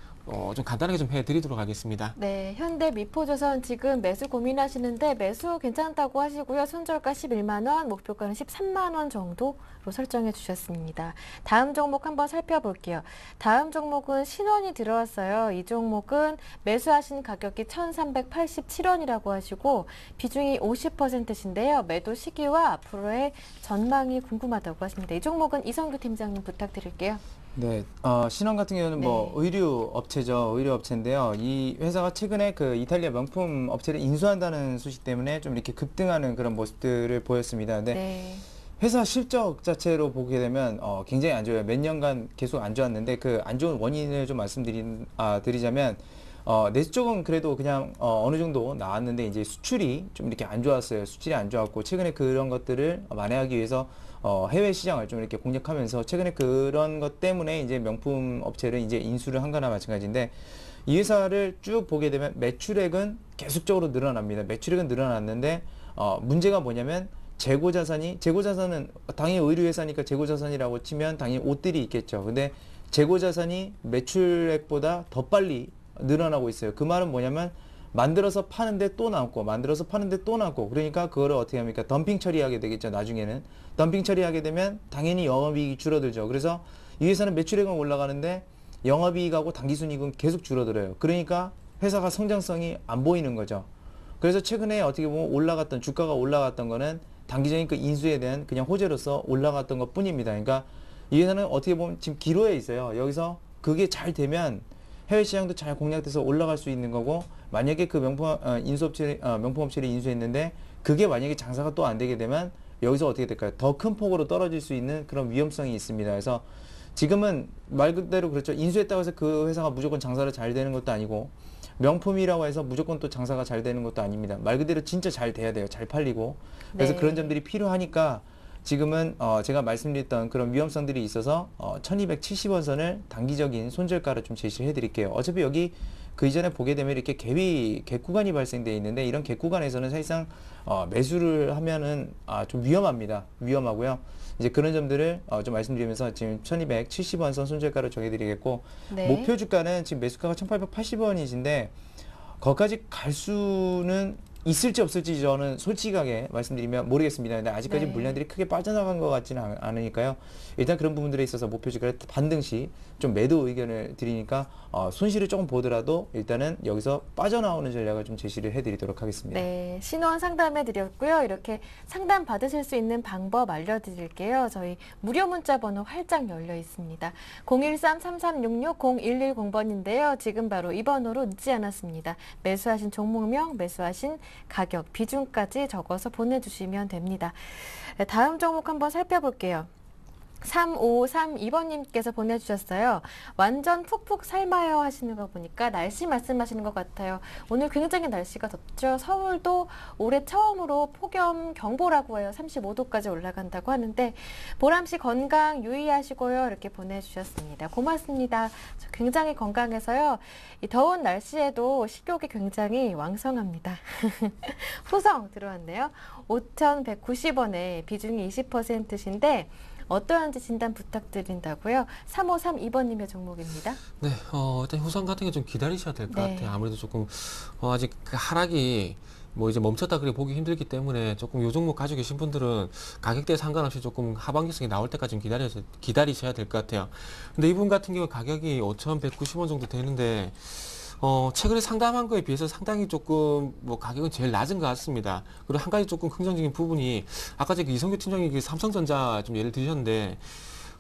Speaker 5: 좀 간단하게 좀 해드리도록 하겠습니다.
Speaker 1: 네, 현대 미포조선 지금 매수 고민하시는데 매수 괜찮다고 하시고요. 손절가 11만 원, 목표가는 13만 원 정도로 설정해 주셨습니다. 다음 종목 한번 살펴볼게요. 다음 종목은 신원이 들어왔어요. 이 종목은 매수하신 가격이 1,387원이라고 하시고 비중이 50%신데요. 매도 시기와 앞으로의 전망이 궁금하다고 하십니다. 이 종목은 이성규 팀장님 부탁드릴게요.
Speaker 4: 네, 신원 같은 경우는 뭐 의류 업체죠. 의류 업체인데요. 이 회사가 최근에 그 이탈리아 명품 업체를 인수한다는 소식 때문에 좀 이렇게 급등하는 그런 모습들을 보였습니다. 근데 회사 실적 자체로 보게 되면 굉장히 안 좋아요. 몇 년간 계속 안 좋았는데 그 안 좋은 원인을 좀 드리자면 내수 쪽은 그래도 그냥 어느 정도 나왔는데 이제 수출이 좀 이렇게 안 좋았어요. 수출이 안 좋았고 최근에 그런 것들을 만회하기 위해서 해외 시장을 좀 이렇게 공략하면서 최근에 그런 것 때문에 이제 명품 업체를 이제 인수를 한 거나 마찬가지인데 이 회사를 쭉 보게 되면 매출액은 계속적으로 늘어납니다. 매출액은 늘어났는데 문제가 뭐냐면 재고자산은 당연히 의류회사니까 재고자산이라고 치면 당연히 옷들이 있겠죠. 근데 재고자산이 매출액보다 더 빨리 늘어나고 있어요. 그 말은 뭐냐면 만들어서 파는데 또 남고 만들어서 파는데 또 남고 그러니까 그거를 어떻게 합니까? 덤핑 처리하게 되겠죠. 나중에는 덤핑 처리하게 되면 당연히 영업이익이 줄어들죠. 그래서 이 회사는 매출액은 올라가는데 영업이익하고 당기순이익은 계속 줄어들어요. 그러니까 회사가 성장성이 안 보이는 거죠. 그래서 최근에 어떻게 보면 주가가 올라갔던 거는 단기적인 그 인수에 대한 그냥 호재로서 올라갔던 것 뿐입니다. 그러니까 이 회사는 어떻게 보면 지금 기로에 있어요. 여기서 그게 잘 되면 해외 시장도 잘 공략돼서 올라갈 수 있는 거고 만약에 그 명품업체를 인수했는데 그게 만약에 장사가 또 안 되게 되면 여기서 어떻게 될까요? 더 큰 폭으로 떨어질 수 있는 그런 위험성이 있습니다. 그래서 지금은 말 그대로 그렇죠. 인수했다고 해서 그 회사가 무조건 장사를 잘 되는 것도 아니고 명품이라고 해서 무조건 또 장사가 잘 되는 것도 아닙니다. 말 그대로 진짜 잘 돼야 돼요. 잘 팔리고. 그래서 그런 점들이 필요하니까 지금은 제가 말씀드렸던 그런 위험성들이 있어서 1270원 선을 단기적인 손절가로 좀 제시를 해드릴게요. 어차피 여기 그 이전에 보게 되면 이렇게 갭 구간이 발생되어 있는데 이런 갭 구간에서는 사실상 매수를 하면은 좀 위험합니다. 위험하고요. 이제 그런 점들을 좀 말씀드리면서 지금 1270원 선 손절가를 정해드리겠고 목표 주가는 지금 매수가가 1880원이신데 거기까지 갈 수는 있을지 없을지 저는 솔직하게 말씀드리면 모르겠습니다. 근데 아직까지 물량들이 크게 빠져나간 것 같지는 않으니까요. 일단 그런 부분들에 있어서 목표 주가를 반등 시 좀 매도 의견을 드리니까 손실을 조금 보더라도 일단은 여기서 빠져나오는 전략을 좀 제시를 해드리도록 하겠습니다.
Speaker 1: 네, 신원 상담해 드렸고요. 이렇게 상담 받으실 수 있는 방법 알려드릴게요. 저희 무료 문자 번호 활짝 열려 있습니다. 013-3366-0110번인데요. 지금 바로 이 번호로 늦지 않았습니다. 매수하신 종목명, 매수하신 가격, 비중까지 적어서 보내주시면 됩니다. 네, 다음 종목 한번 살펴볼게요. 3532번님께서 보내주셨어요. 완전 푹푹 삶아요 하시는 거 보니까 날씨 말씀하시는 것 같아요. 오늘 굉장히 날씨가 덥죠. 서울도 올해 처음으로 폭염 경보라고 해요. 35도까지 올라간다고 하는데 보람씨 건강 유의하시고요. 이렇게 보내주셨습니다. 고맙습니다. 저 굉장히 건강해서요. 이 더운 날씨에도 식욕이 굉장히 왕성합니다. 후성 들어왔네요. 5,190원에 비중이 20%신데 어떠한지 진단 부탁드린다고요. 3532번님의 종목입니다.
Speaker 5: 네, 일단 후성 같은 게 좀 기다리셔야 될 것
Speaker 1: 네.
Speaker 5: 같아요. 아무래도 조금 아직 그 하락이 뭐 이제 멈췄다 그래 보기 힘들기 때문에 조금 요 종목 가지고 계신 분들은 가격대에 상관없이 조금 하반기성이 나올 때까지 좀 기다리셔야 될 것 같아요. 근데 이분 같은 경우 가격이 5,190원 정도 되는데 최근에 상담한 거에 비해서 상당히 조금 뭐 가격은 제일 낮은 것 같습니다. 그리고 한 가지 조금 긍정적인 부분이 아까 그 이성규 팀장이 그 삼성전자 좀 예를 드셨는데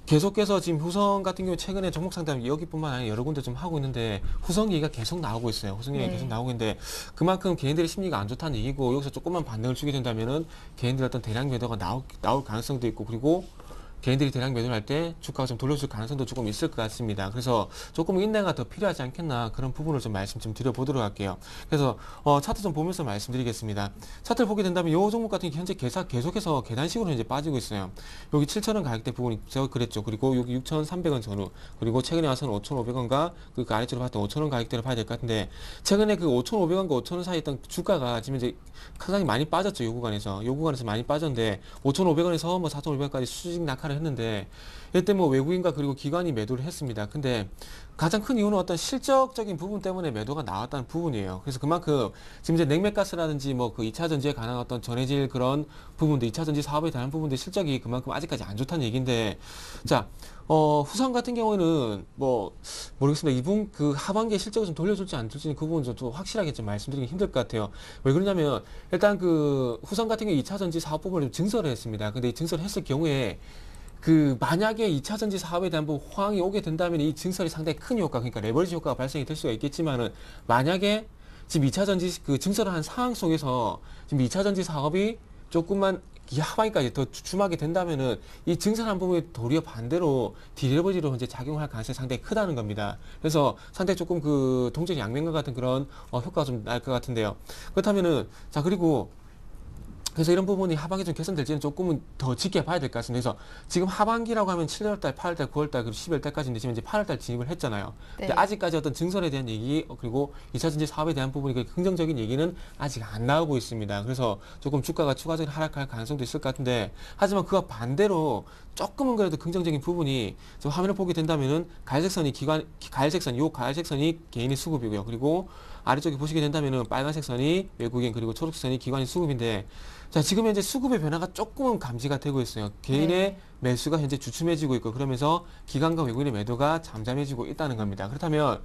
Speaker 5: 계속해서 지금 후성 같은 경우 최근에 종목 상담 여기뿐만 아니라 여러 군데 좀 하고 있는데 후성 얘기가 계속 나오고 있어요. 후성 얘기가
Speaker 1: 네.
Speaker 5: 계속 나오고 있는데 그만큼 개인들의 심리가 안 좋다는 얘기고 여기서 조금만 반등을 주게 된다면은 개인들 어떤 대량 매도가 나올 가능성도 있고 그리고 개인들이 대량 매도를 할 때 주가가 좀 돌려줄 가능성도 조금 있을 것 같습니다. 그래서 조금 인내가 더 필요하지 않겠나 그런 부분을 좀 말씀 좀 드려보도록 할게요. 그래서 차트 좀 보면서 말씀드리겠습니다. 차트를 보게 된다면 이 종목 같은 경우 현재 계속해서 계단식으로 현재 빠지고 있어요. 여기 7,000원 가격대 부분이 제가 그랬죠. 그리고 여기 6,300원 전후 그리고 최근에 와서는 5,500원과 그 아래쪽으로 봤던 5,000원 가격대를 봐야 될 것 같은데 최근에 그 5,500원과 5,000원 사이에 있던 주가가 지금 이제 상당히 많이 빠졌죠. 요 구간에서 많이 빠졌는데 5,500원에서 뭐 4,500원까지 수직 낙하를 했는데 이때 뭐 외국인과 그리고 기관이 매도를 했습니다. 근데 가장 큰 이유는 어떤 실적적인 부분 때문에 매도가 나왔다는 부분이에요. 그래서 그만큼 지금 이제 냉매가스라든지 뭐 그 2차 전지에 관한 어떤 전해질 그런 부분들, 2차 전지 사업에 대한 부분들 실적이 그만큼 아직까지 안 좋다는 얘기인데 자, 후성 같은 경우에는 뭐 모르겠습니다. 이분 그 하반기에 실적을 좀 돌려줄지 안 줄지는 그 부분은 좀 확실하게 좀 말씀드리기 힘들 것 같아요. 왜 그러냐면 일단 그 후성 같은 경우 2차 전지 사업 부분을 좀 증설을 했습니다. 근데 이 증설을 했을 경우에 그 만약에 2차 전지 사업에 대한 호황이 오게 된다면 이 증설이 상당히 큰 효과, 그러니까 레버리지 효과가 발생이 될 수가 있겠지만은 만약에 지금 2차 전지 그 증설을 한 상황 속에서 지금 2차 전지 사업이 조금만 이 하반기까지 더 주춤하게 된다면은 이 증설한 부분이 도리어 반대로 디레버지로 현재 작용할 가능성이 상당히 크다는 겁니다. 그래서 상당히 조금 그 동전 양면과 같은 그런 효과가 좀 날 것 같은데요. 그렇다면은 자 그리고 그래서 이런 부분이 하반기 좀 개선될지는 조금은 더 지켜봐야 될 것 같습니다. 그래서 지금 하반기라고 하면 7월달, 8월달, 9월달, 그리고 11월달까지인데 지금 이제 8월달 진입을 했잖아요.
Speaker 1: 네.
Speaker 5: 근데 아직까지 어떤 증설에 대한 얘기, 그리고 2차 전지 사업에 대한 부분이 긍정적인 얘기는 아직 안 나오고 있습니다. 그래서 조금 주가가 추가적인 하락할 가능성도 있을 것 같은데, 하지만 그와 반대로 조금은 그래도 긍정적인 부분이 좀 화면을 보게 된다면은 가열색선이 가열색선이 개인의 수급이고요. 그리고 아래쪽에 보시게 된다면은 빨간색 선이 외국인 그리고 초록색 선이 기관의 수급인데 자 지금 현재 수급의 변화가 조금은 감지가 되고 있어요. 개인의
Speaker 1: 네.
Speaker 5: 매수가 현재 주춤해지고 있고 그러면서 기관과 외국인의 매도가 잠잠해지고 있다는 겁니다. 그렇다면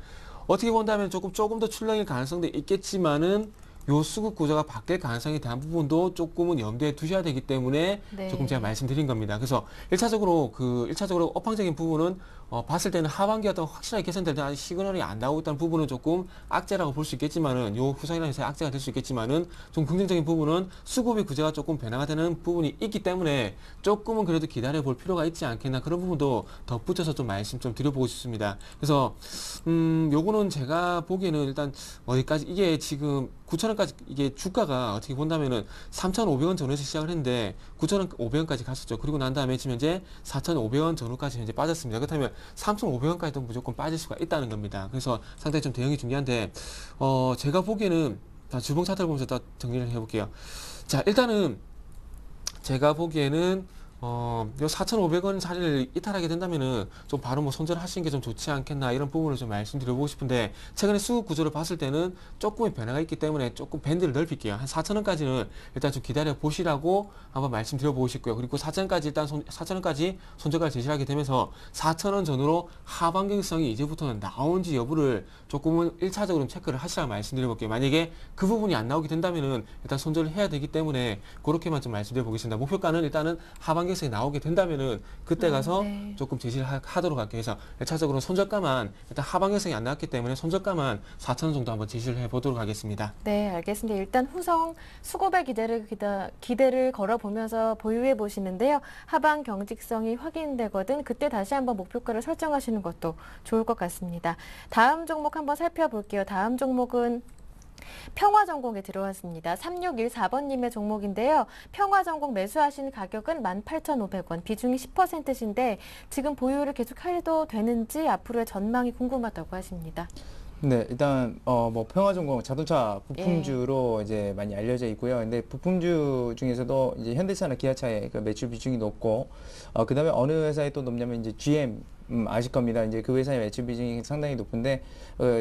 Speaker 5: 어떻게 본다면 조금 더 출렁일 가능성도 있겠지만은 요 수급 구조가 바뀔 가능성에 대한 부분도 조금은 염두에 두셔야 되기 때문에
Speaker 1: 네.
Speaker 5: 조금 제가 말씀드린 겁니다. 그래서 1차적으로 업황적인 부분은 봤을 때는 하반기 어떤 확실하게 개선될 때 아직 시그널이 안 나오고 있다는 부분은 조금 악재라고 볼 수 있겠지만은 요 후성이라는 회사의 악재가 될 수 있겠지만은 좀 긍정적인 부분은 수급의 구조가 조금 변화가 되는 부분이 있기 때문에 조금은 그래도 기다려 볼 필요가 있지 않겠나 그런 부분도 덧붙여서 좀 말씀 좀 드려보고 싶습니다. 그래서 요거는 제가 보기에는 일단 어디까지 이게 지금 9,000원까지 이게 주가가 어떻게 본다면은 3,500원 전후에서 시작을 했는데 9,500원까지 갔었죠. 그리고 난 다음에 지금 현재 4,500원 전후까지 현재 빠졌습니다. 그렇다면 3,500원까지도 무조건 빠질 수가 있다는 겁니다. 그래서 상당히 좀 대응이 중요한데 제가 보기에는 주봉 차트를 보면서 딱 정리를 해볼게요. 자 일단은 제가 보기에는 요 4,500원 자리를 이탈하게 된다면은 좀 바로 뭐 손절하시는 게 좀 좋지 않겠나 이런 부분을 좀 말씀드려보고 싶은데 최근에 수급 구조를 봤을 때는 조금의 변화가 있기 때문에 조금 밴드를 넓힐게요. 한 4,000원까지는 일단 좀 기다려 보시라고 한번 말씀드려보고 싶고요. 그리고 4,000원까지 일단 4,000원까지 손절가를 제시하게 되면서 4,000원 전후로 하반경성이 이제부터는 나온지 여부를 조금은 1차적으로 체크를 하시라고 말씀드려볼게요. 만약에 그 부분이 안 나오게 된다면은 일단 손절을 해야 되기 때문에 그렇게만 좀 말씀드려보겠습니다. 목표가는 일단은 하반기 하반기성이 나오게 된다면은 그때 가서
Speaker 1: 네.
Speaker 5: 조금 제시를 하도록 할게요. 그래서 1차적으로 손저가만 일단 하반기성이 안 나왔기 때문에 손저가만 4,000원 정도 한번 제시를 해보도록 하겠습니다.
Speaker 1: 네, 알겠습니다. 일단 후성 수급의 기대를 걸어보면서 보유해 보시는데요. 하반 경직성이 확인되거든 그때 다시 한번 목표가를 설정하시는 것도 좋을 것 같습니다. 다음 종목 한번 살펴볼게요. 다음 종목은 평화전공에 들어왔습니다. 3614번님의 종목인데요. 평화전공 매수하신 가격은 18,500원, 비중이 10%신데 지금 보유를 계속 해도 되는지 앞으로의 전망이 궁금하다고 하십니다.
Speaker 4: 네, 일단 뭐 평화전공 자동차 부품주로 이제 많이 알려져 있고요. 근데 부품주 중에서도 이제 현대차나 기아차의 그 매출 비중이 높고, 그다음에 어느 회사에 또 높냐면 이제 GM 아실 겁니다. 이제 그 회사의 매출 비중이 상당히 높은데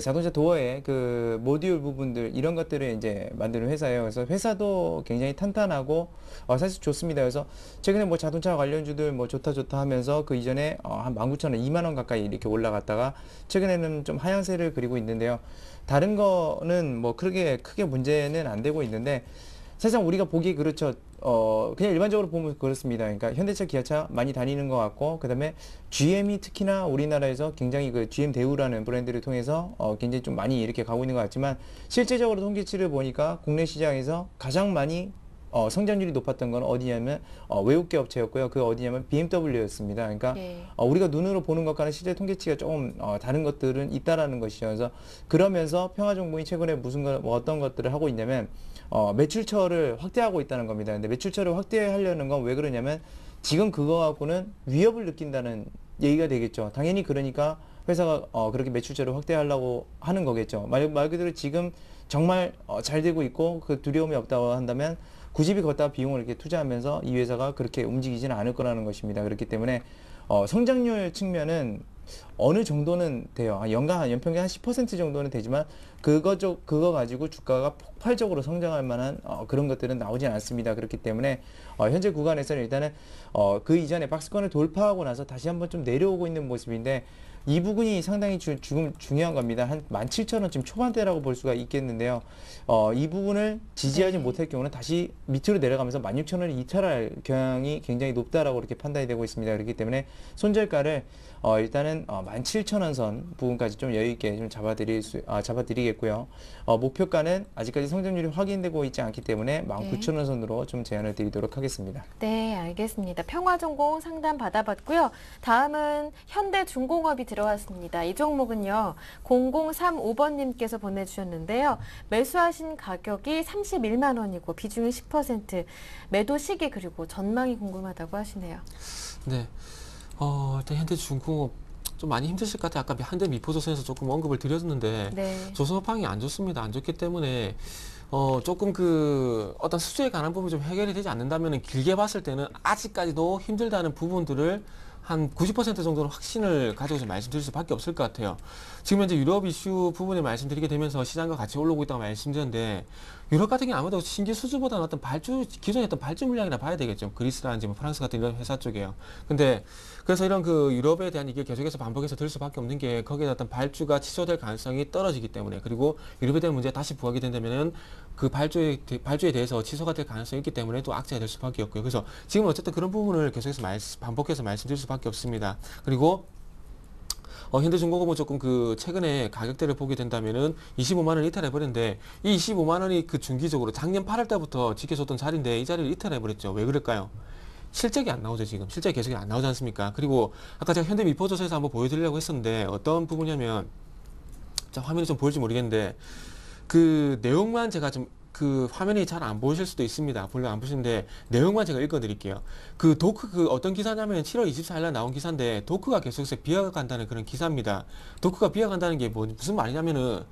Speaker 4: 자동차 도어의 그 모듈 부분들 이런 것들을 이제 만드는 회사예요. 그래서 회사도 굉장히 탄탄하고 사실 좋습니다. 그래서 최근에 뭐 자동차 관련주들 뭐 좋다 하면서 그 이전에 한 19,000원, 2만 원 가까이 이렇게 올라갔다가 최근에는 좀 하향세를 그리고 있는데요. 다른 거는 뭐 크게 문제는 안 되고 있는데 사실상 우리가 보기 그렇죠. 그냥 일반적으로 보면 그렇습니다. 그러니까 현대차, 기아차 많이 다니는 것 같고, 그 다음에 GM이 특히나 우리나라에서 굉장히 그 GM 대우라는 브랜드를 통해서 굉장히 좀 많이 이렇게 가고 있는 것 같지만, 실제적으로 통계치를 보니까 국내 시장에서 가장 많이 성장률이 높았던 건 어디냐면 외국계 업체였고요. 그 어디냐면 BMW였습니다. 그러니까 우리가 눈으로 보는 것과는 실제 통계치가 조금 다른 것들은 있다라는 것이죠. 그래서 그러면서 평화정보이 최근에 뭐 어떤 것들을 하고 있냐면 매출처를 확대하고 있다는 겁니다. 근데 매출처를 확대하려는 건 왜 그러냐면 지금 그거 갖고는 위협을 느낀다는 얘기가 되겠죠. 당연히 그러니까 회사가 그렇게 매출처를 확대하려고 하는 거겠죠. 말 그대로 지금 정말 잘 되고 있고 그 두려움이 없다고 한다면 굳이 걷다가 비용을 이렇게 투자하면서 이 회사가 그렇게 움직이지는 않을 거라는 것입니다. 그렇기 때문에 성장률 측면은 어느 정도는 돼요. 연평균 한 10% 정도는 되지만 그거 가지고 주가가 폭발적으로 성장할 만한 그런 것들은 나오진 않습니다. 그렇기 때문에 현재 구간에서는 일단은 그 이전에 박스권을 돌파하고 나서 다시 한번 좀 내려오고 있는 모습인데 이 부분이 상당히 중요한 겁니다. 한 17,000원 지금 초반대라고 볼 수가 있겠는데요. 이 부분을 지지하지 못할 경우는 다시 밑으로 내려가면서 16,000원을 이탈할 경향이 굉장히 높다라고 이렇게 판단이 되고 있습니다. 그렇기 때문에 손절가를 일단은 17,000원 선 부분까지 좀 여유 있게 좀 잡아드리겠고요. 목표가는 아직까지 성장률이 확인되고 있지 않기 때문에 19,000원 선으로 좀 제안을 드리도록 하겠습니다.
Speaker 1: 네, 알겠습니다. 평화전공 상담 받아봤고요. 다음은 현대중공업이 들어왔습니다. 이 종목은요, 0035번님께서 보내주셨는데요. 매수하신 가격이 31만 원이고 비중이 10%, 매도 시기 그리고 전망이 궁금하다고 하시네요.
Speaker 5: 네. 일단 현대중공업 좀 많이 힘드실 것 같아요. 아까 현대미포조선에서 조금 언급을 드렸는데 조선업황이 안 좋습니다. 안 좋기 때문에 조금 어떤 수주에 관한 부분이 좀 해결이 되지 않는다면 길게 봤을 때는 아직까지도 힘들다는 부분들을 한 90% 정도는 확신을 가지고 좀 말씀드릴 수밖에 없을 것 같아요. 지금 현재 유럽 이슈 부분을 말씀드리게 되면서 시장과 같이 올라오고 있다고 말씀드렸는데 유럽 같은 경우 아무래도 신규 수주보다는 어떤 기존에 어떤 발주 물량이라 봐야 되겠죠. 그리스라든지 프랑스 같은 이런 회사 쪽이에요. 근데 그래서 이런 유럽에 대한 이게 계속해서 반복해서 들 수밖에 없는 게 거기에 어떤 발주가 취소될 가능성이 떨어지기 때문에, 그리고 유럽에 대한 문제가 다시 부각이 된다면은 그 발주에 대해서 취소가 될 가능성이 있기 때문에 또 악재가 될 수밖에 없고요. 그래서 지금 어쨌든 그런 부분을 계속해서 반복해서 말씀드릴 수밖에 없습니다. 그리고 현대중공업은 조금 최근에 가격대를 보게 된다면은 25만 원 이탈해버렸는데, 이 25만 원이 중기적으로 작년 8월 때부터 지켜줬던 자리인데 이 자리를 이탈해버렸죠. 왜 그럴까요? 실적이 안 나오죠. 지금 실적이 계속 안 나오지 않습니까? 그리고 아까 제가 현대미포조선에서 한번 보여드리려고 했었는데 어떤 부분이냐면, 자, 화면이 좀 보일지 모르겠는데 내용만 제가 좀 화면이 잘 안 보이실 수도 있습니다. 물론 안 보시는데 내용만 제가 읽어드릴게요. 어떤 기사냐면 7월 24일날 나온 기사인데 도크가 계속해서 비어간다는 그런 기사입니다. 도크가 비어간다는 게 무슨 말이냐면은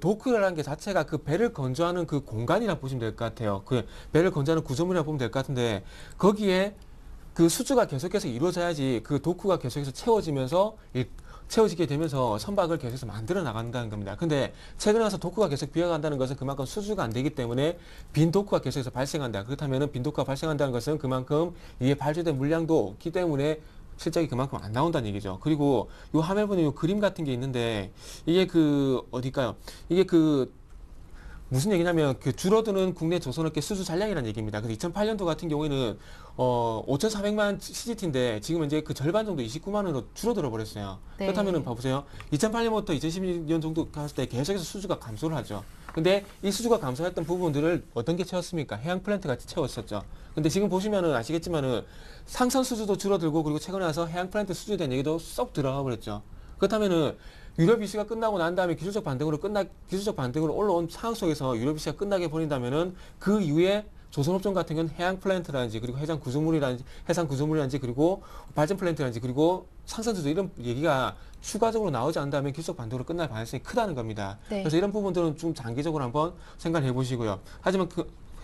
Speaker 5: 도크라는 게 자체가 배를 건조하는 공간이라 보시면 될 것 같아요. 배를 건조하는 구조물이라 보면 될 것 같은데 거기에 수주가 계속해서 이루어져야지 도크가 계속해서 채워지게 되면서 선박을 계속해서 만들어 나간다는 겁니다. 근데 최근에 와서 도크가 계속 비어간다는 것은 그만큼 수주가 안 되기 때문에 빈 도크가 계속해서 발생한다. 그렇다면 빈 도크가 발생한다는 것은 그만큼 이에 발주된 물량도 없기 때문에 실적이 그만큼 안 나온다는 얘기죠. 그리고 이 화면에 보면 이 그림 같은 게 있는데 이게 어딜까요? 이게 무슨 얘기냐면 그 줄어드는 국내 조선업계 수주 잔량이라는 얘기입니다. 그래서 2008년도 같은 경우에는 5,400만 CGT인데 지금은 이제 그 절반 정도 29만 원으로 줄어들어 버렸어요.
Speaker 1: 네.
Speaker 5: 그렇다면은 봐보세요. 2008년부터 2012년 정도 갔을 때 계속해서 수주가 감소를 하죠. 근데 이 수주가 감소했던 부분들을 어떤 게 채웠습니까? 해양 플랜트 같이 채웠었죠. 근데 지금 보시면은 아시겠지만은 상선 수주도 줄어들고 그리고 최근에 와서 해양 플랜트 수주에 대한 얘기도 쏙 들어가 버렸죠. 그렇다면은 유럽 이슈가 끝나고 난 다음에 기술적 반등으로 올라온 상황 속에서 유럽 이슈가 끝나게 버린다면은 그 이후에 조선업종 같은 경우는 해양 플랜트라든지 그리고 해상 구조물이라든지 그리고 발전 플랜트라든지 그리고 상선수도 이런 얘기가 추가적으로 나오지 않는다면 기술적 반등으로 끝날 가능성이 크다는 겁니다.
Speaker 1: 네.
Speaker 5: 그래서 이런 부분들은 좀 장기적으로 한번 생각해 보시고요. 하지만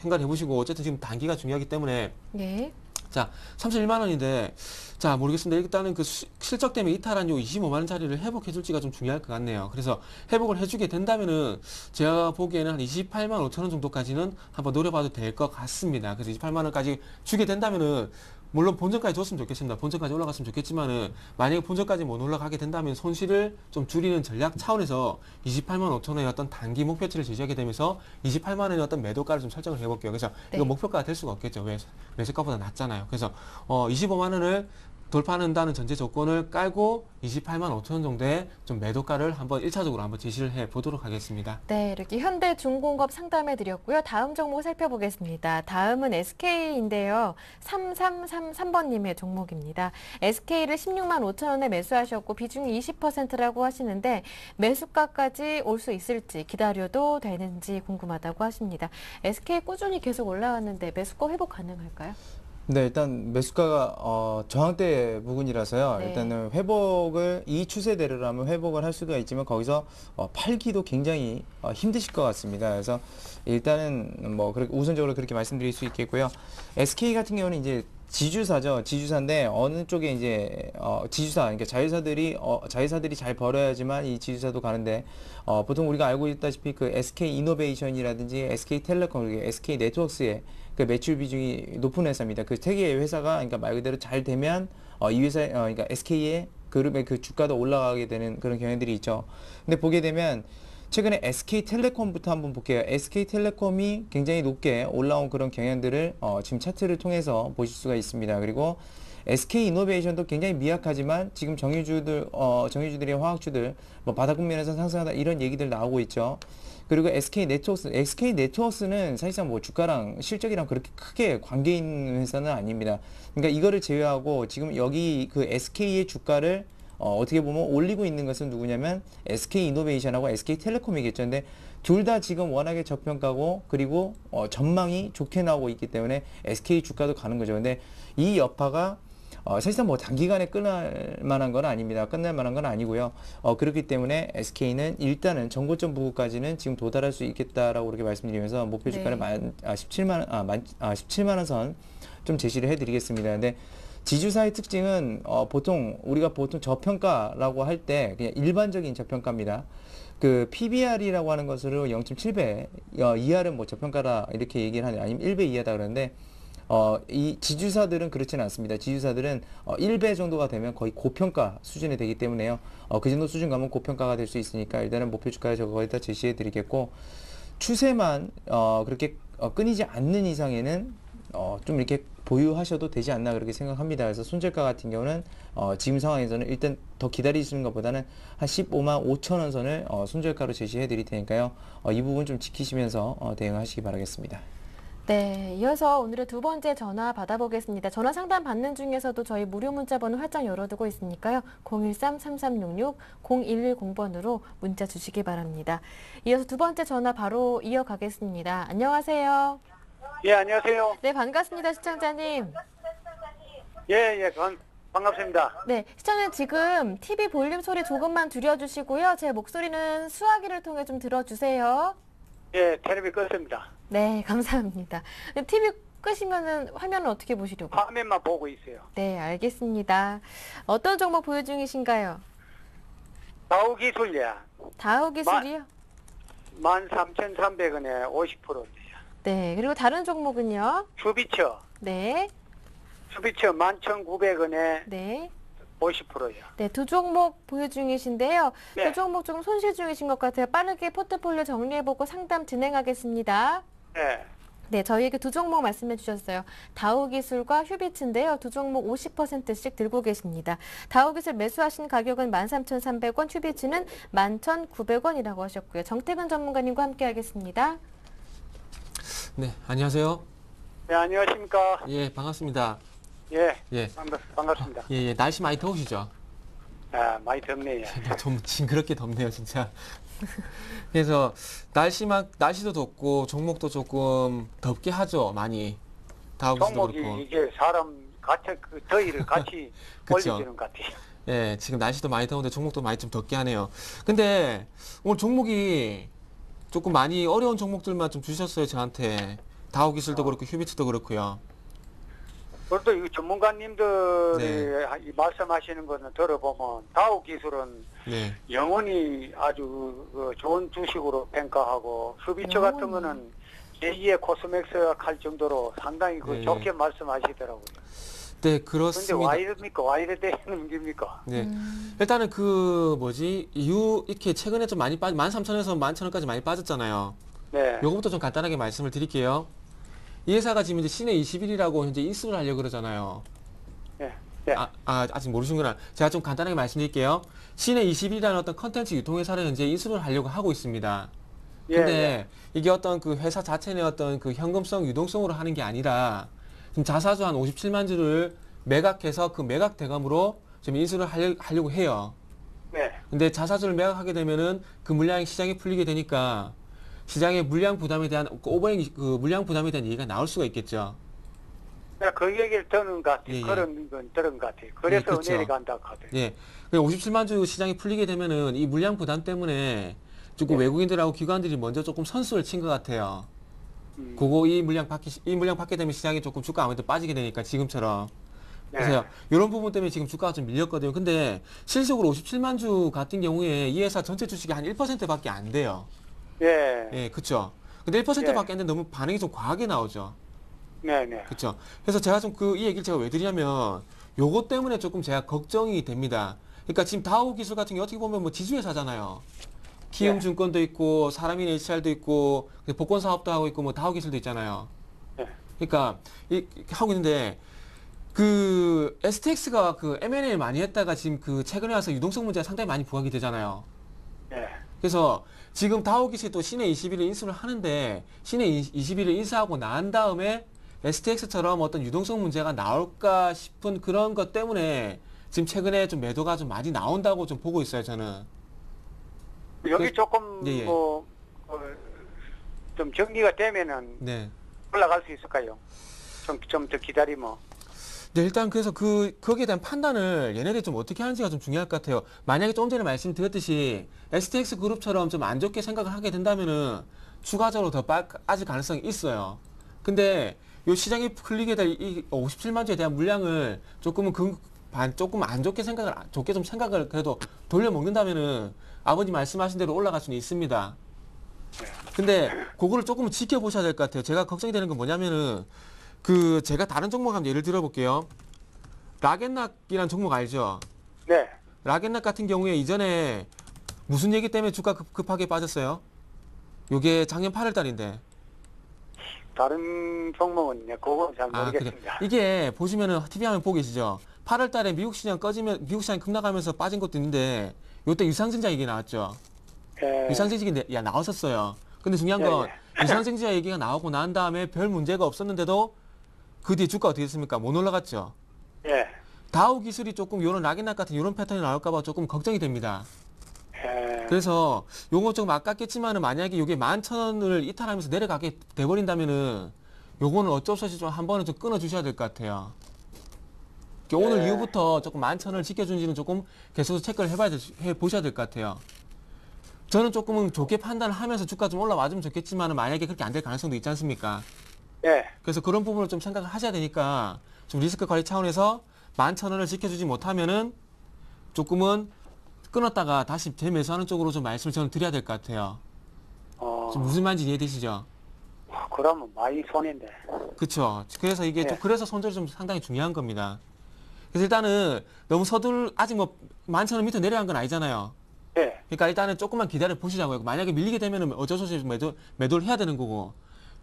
Speaker 5: 생각해 보시고 어쨌든 지금 단기가 중요하기 때문에
Speaker 1: 예.
Speaker 5: 자, 31만 원인데, 자, 모르겠습니다. 일단은 그 실적 때문에 이탈한 요 25만 원짜리를 회복해줄지가 좀 중요할 것 같네요. 그래서 회복을 해주게 된다면은 제가 보기에는 한 28만 5천 원 정도까지는 한번 노려봐도 될 것 같습니다. 그래서 28만 원까지 주게 된다면은 물론 본전까지 줬으면 좋겠습니다. 본전까지 올라갔으면 좋겠지만은 만약에 본전까지 못 올라가게 된다면 손실을 좀 줄이는 전략 차원에서 28만 5천 원의 어떤 단기 목표치를 제시하게 되면서 28만 원의 어떤 매도가를 좀 설정을 해볼게요. 그래서
Speaker 1: 네.
Speaker 5: 이거 목표가가 될 수가 없겠죠. 왜 매수가보다 낮잖아요. 그래서 25만 원을 돌파한다는 전제 조건을 깔고 28만 5천 원 정도의 좀 매도가를 한번 1차적으로 한번 제시를 해 보도록 하겠습니다.
Speaker 1: 네, 이렇게 현대중공업 상담해 드렸고요. 다음 종목 살펴보겠습니다. 다음은 SK인데요. 3333번님의 종목입니다. SK를 16만 5천 원에 매수하셨고 비중이 20%라고 하시는데 매수가까지 올 수 있을지 기다려도 되는지 궁금하다고 하십니다. SK 꾸준히 계속 올라왔는데 매수가 회복 가능할까요?
Speaker 4: 네, 일단 매수가가 저항대 부근이라서요.
Speaker 1: 네.
Speaker 4: 일단은 회복을 이 추세대로라면 회복을 할 수가 있지만 거기서 팔기도 굉장히 힘드실 것 같습니다. 그래서 일단은 뭐 그렇게 우선적으로 그렇게 말씀드릴 수 있겠고요. SK 같은 경우는 이제 지주사죠. 지주사인데 어느 쪽에 이제 지주사 그러니까 자회사들이 잘 벌어야지만 이 지주사도 가는데 보통 우리가 알고 있다시피 그 SK 이노베이션이라든지 SK 텔레콤, SK 네트워크스의 그 매출 비중이 높은 회사입니다. 그 세 개의 회사가 그러니까 말 그대로 잘 되면 이 회사 그러니까 SK의 그룹의 그 주가도 올라가게 되는 그런 경향들이 있죠. 근데 보게 되면 최근에 SK텔레콤부터 한번 볼게요. SK텔레콤이 굉장히 높게 올라온 그런 경향들을 지금 차트를 통해서 보실 수가 있습니다. 그리고 SK이노베이션도 굉장히 미약하지만 지금 정유주들의 화학주들 뭐 바닥 국면에서 상승하다 이런 얘기들 나오고 있죠. 그리고 SK네트워크스는 사실상 뭐 주가랑 실적이랑 그렇게 크게 관계 있는 회사는 아닙니다. 그러니까 이거를 제외하고 지금 여기 그 SK의 주가를 어떻게 보면 올리고 있는 것은 누구냐면 SK이노베이션하고 SK텔레콤이겠죠. 근데 둘 다 지금 워낙에 저평가고 그리고 전망이 좋게 나오고 있기 때문에 SK 주가도 가는 거죠. 근데 이 여파가 사실상 뭐 단기간에 끝날 만한 건 아닙니다. 끝날 만한 건 아니고요. 그렇기 때문에 SK는 일단은 전고점 부근까지는 지금 도달할 수 있겠다라고 그렇게 말씀드리면서 목표 주가는 17만 원 선 좀 제시를 해드리겠습니다. 근데 지주사의 특징은 우리가 보통 저평가라고 할 때 그냥 일반적인 저평가입니다. 그 PBR이라고 하는 것으로 0.7배 이하는 뭐 저평가라 이렇게 얘기를 하는 아니면 1배 이하다 그러는데 이 지주사들은 그렇지는 않습니다. 지주사들은 1배 정도가 되면 거의 고평가 수준이 되기 때문에요. 그 정도 수준 가면 고평가가 될 수 있으니까 일단은 목표 주가를 저거에다 제시해 드리겠고 추세만 그렇게 끊이지 않는 이상에는 좀 이렇게 보유하셔도 되지 않나 그렇게 생각합니다. 그래서 손절가 같은 경우는 지금 상황에서는 일단 더 기다리시는 것보다는 한 15만 5천 원 선을 손절가로 제시해 드릴 테니까요. 이 부분 좀 지키시면서 대응하시기 바라겠습니다.
Speaker 1: 네, 이어서 오늘의 두 번째 전화 받아보겠습니다. 전화 상담 받는 중에서도 저희 무료 문자 번호 활짝 열어두고 있으니까요. 013-3366-0110번으로 문자 주시기 바랍니다. 이어서 두 번째 전화 바로 이어가겠습니다. 안녕하세요.
Speaker 6: 예, 안녕하세요.
Speaker 1: 네, 반갑습니다, 시청자님.
Speaker 6: 예, 반갑습니다.
Speaker 1: 네, 시청자님 지금 TV 볼륨 소리 조금만 줄여주시고요. 제 목소리는 수화기를 통해 좀 들어주세요.
Speaker 6: 예, 텔레비 껐습니다.
Speaker 1: 네, 감사합니다. TV 끄시면은 화면을 어떻게 보시려고?
Speaker 6: 화면만 보고 있어요.
Speaker 1: 네, 알겠습니다. 어떤 종목 보유 중이신가요?
Speaker 6: 다우기술이야.
Speaker 1: 다우기술이요?
Speaker 6: 13,300원에 50%인데요.
Speaker 1: 네, 그리고 다른 종목은요?
Speaker 6: 수비처
Speaker 1: 네,
Speaker 6: 11,900원에
Speaker 1: 네,
Speaker 6: 50%요.
Speaker 1: 네, 두 종목 보유 중이신데요.
Speaker 6: 네.
Speaker 1: 두 종목 좀 손실 중이신 것 같아요. 빠르게 포트폴리오 정리해보고 상담 진행하겠습니다.
Speaker 6: 네.
Speaker 1: 네, 저희에게 두 종목 말씀해 주셨어요. 다우기술과 휴비츠인데요. 두 종목 50%씩 들고 계십니다. 다우기술 매수하신 가격은 13,300원, 휴비츠는 11,900원이라고 하셨고요. 정태근 전문가님과 함께 하겠습니다.
Speaker 5: 네, 안녕하세요.
Speaker 6: 네, 안녕하십니까.
Speaker 5: 예, 반갑습니다.
Speaker 6: 예.
Speaker 5: 예.
Speaker 6: 반갑습니다.
Speaker 5: 예, 예, 날씨 많이 더우시죠?
Speaker 6: 아, 많이 덥네요.
Speaker 5: 좀 징그럽게 덥네요, 진짜. 그래서 날씨도 덥고 종목도 조금 덥게 하죠, 많이. 다우기술도 그렇고.
Speaker 6: 종목이 이게 사람 같이 그 더위를 같이
Speaker 5: 그쵸.
Speaker 6: 올려주는 것 같아요.
Speaker 5: 예, 지금 날씨도 많이 더운데 종목도 많이 좀 덥게 하네요. 근데 오늘 종목이 조금 많이 어려운 종목들만 좀 주셨어요, 저한테. 다우기술도 그렇고 휴비츠도 그렇고요.
Speaker 6: 그래도 이 전문가님들이
Speaker 5: 네.
Speaker 6: 이 말씀하시는 거는 들어보면 다우 기술은
Speaker 5: 네.
Speaker 6: 영원히 아주 좋은 주식으로 평가하고 휴비처 같은 거는 제2의 코스맥스가 할 정도로 상당히
Speaker 5: 네.
Speaker 6: 좋게 말씀하시더라고요.
Speaker 5: 네,
Speaker 6: 근데
Speaker 5: 그렇습니다.
Speaker 6: 와 이럽니까? 와 이래 되는 겁니까?
Speaker 5: 네. 일단은 이렇게 최근에 좀 많이 13,000원에서 11,000원까지 많이 빠졌잖아요.
Speaker 6: 네.
Speaker 5: 요거부터 좀 간단하게 말씀을 드릴게요. 이 회사가 지금 이제 시내 21이라고 현재 인수를 하려고 그러잖아요.
Speaker 6: 네. 네.
Speaker 5: 아직 모르시는구나. 제가 좀 간단하게 말씀드릴게요. 시내 21이라는 어떤 컨텐츠 유통회사를 현재 인수를 하려고 하고 있습니다.
Speaker 6: 예,
Speaker 5: 근데
Speaker 6: 예.
Speaker 5: 이게 어떤 그 회사 자체의 어떤 그 현금성, 유동성으로 하는 게 아니라 지금 자사주 한 57만 주를 매각해서 그 매각 대금으로 지금 인수를 하려고 해요.
Speaker 6: 네.
Speaker 5: 근데 자사주를 매각하게 되면은 그 물량이 시장에 풀리게 되니까 시장의 물량 부담에 대한 그 물량 부담에 대한 얘기가 나올 수가 있겠죠.
Speaker 6: 내가 그 얘기를 듣는 것 같아요.
Speaker 5: 예, 예.
Speaker 6: 그런 건 들은 것 같아요. 그래서
Speaker 5: 예, 그쵸.
Speaker 6: 은혜리 간다고 하더라고요.
Speaker 5: 예. 57만 주 시장이 풀리게 되면은 이 물량 부담 때문에 조금
Speaker 6: 네.
Speaker 5: 외국인들하고 기관들이 먼저 조금 선수를 친 것 같아요.
Speaker 6: 음.
Speaker 5: 이 물량 받게 되면 시장이 조금 주가 아무래도 빠지게 되니까 지금처럼.
Speaker 6: 네.
Speaker 5: 그래서 이런 부분 때문에 지금 주가가 좀 밀렸거든요. 근데 실질적으로 57만 주 같은 경우에 이 회사 전체 주식이 한 1%밖에 안 돼요.
Speaker 6: 예.
Speaker 5: 예, 그쵸. 근데 1%밖에 안 되는데 너무 반응이 좀 과하게 나오죠.
Speaker 6: 네, 네.
Speaker 5: 그쵸. 그래서 제가 좀 이 얘기를 제가 왜 드리냐면 요것 때문에 조금 제가 걱정이 됩니다. 그러니까 지금 다우 기술 같은 게 어떻게 보면 뭐 지주회사잖아요. 키움증권도 있고 사람인 HR도 있고 복권 사업도 하고 있고 뭐 다우 기술도 있잖아요.
Speaker 6: 네.
Speaker 5: 그러니까 하고 있는데 그 STX가 그 M&A 많이 했다가 지금 그 최근에 와서 유동성 문제가 상당히 많이 부각이 되잖아요.
Speaker 6: 네.
Speaker 5: 그래서 지금 다우기술도 시내 21을 인수를 하는데 시내 21을 인수하고 난 다음에 STX처럼 어떤 유동성 문제가 나올까 싶은 그런 것 때문에 지금 최근에 좀 매도가 좀 많이 나온다고 좀 보고 있어요, 저는.
Speaker 6: 여기 조금
Speaker 5: 예, 예.
Speaker 6: 좀 정리가 되면은
Speaker 5: 네.
Speaker 6: 올라갈 수 있을까요? 좀 더 기다리면.
Speaker 5: 네, 일단 그래서 거기에 대한 판단을 얘네들이 좀 어떻게 하는지가 좀 중요할 것 같아요. 만약에 좀 전에 말씀드렸듯이 STX 그룹처럼 좀 안 좋게 생각을 하게 된다면은 추가적으로 더 빠질 가능성이 있어요. 근데 요 시장이 풀리게 될 이 57만 주에 대한 물량을 조금 안 좋게 좋게 좀 생각을 그래도 돌려먹는다면은 아버님 말씀하신 대로 올라갈 수는 있습니다. 근데 그거를 조금 지켜보셔야 될 것 같아요. 제가 걱정이 되는 건 뭐냐면은 제가 다른 종목 한번 예를 들어볼게요. 락앤락이라는 종목 알죠?
Speaker 6: 네.
Speaker 5: 락앤락 같은 경우에 이전에 무슨 얘기 때문에 주가 급하게 빠졌어요? 요게 작년 8월 달인데.
Speaker 6: 다른 종목은 그건 잘
Speaker 5: 그래요.
Speaker 6: 모르겠습니다.
Speaker 5: 이게 보시면은 TV 화면 보고 계시죠? 8월 달에 미국 시장 급락하면서 빠진 것도 있는데 요때 유상증자 얘기 나왔죠?
Speaker 6: 예.
Speaker 5: 유상증자 얘기 나왔었어요. 근데 중요한
Speaker 6: 예,
Speaker 5: 건
Speaker 6: 예.
Speaker 5: 유상증자 얘기가 나오고 난 다음에 별 문제가 없었는데도 그 뒤에 주가 어떻게 됐습니까? 못 올라갔죠?
Speaker 6: 예.
Speaker 5: 다우 기술이 조금 요런 락앤락 같은 요런 패턴이 나올까봐 조금 걱정이 됩니다.
Speaker 6: 예.
Speaker 5: 그래서 요거 좀 아깝겠지만은 만약에 요게 11,000원을 이탈하면서 내려가게 돼버린다면은 요거는 어쩔 수 없이 좀 한 번은 좀 끊어주셔야 될 것 같아요. 오늘
Speaker 6: 네.
Speaker 5: 이후부터 조금 11,000원을 지켜준지는 조금 계속 체크를 해보셔야 될 것 같아요. 저는 조금은 좋게 판단을 하면서 주가 좀 올라와주면 좋겠지만은 만약에 그렇게 안 될 가능성도 있지 않습니까?
Speaker 6: 예.
Speaker 5: 그래서 그런 부분을 좀 생각을 하셔야 되니까 좀 리스크 관리 차원에서 11,000원을 지켜주지 못하면은 조금은 끊었다가 다시 재매수하는 쪽으로 좀 말씀을 저는 드려야 될 것 같아요. 좀 무슨 말인지 이해되시죠?
Speaker 6: 그러면 많이 손인데.
Speaker 5: 그렇죠. 그래서 이게
Speaker 6: 네.
Speaker 5: 그래서 손절이 좀 상당히 중요한 겁니다. 그래서 일단은 너무 아직 뭐 11,000원 밑으로 내려간 건 아니잖아요.
Speaker 6: 예.
Speaker 5: 그러니까 일단은 조금만 기다려 보시자고요. 만약에 밀리게 되면은 어쩔 수 없이 매도를 해야 되는 거고.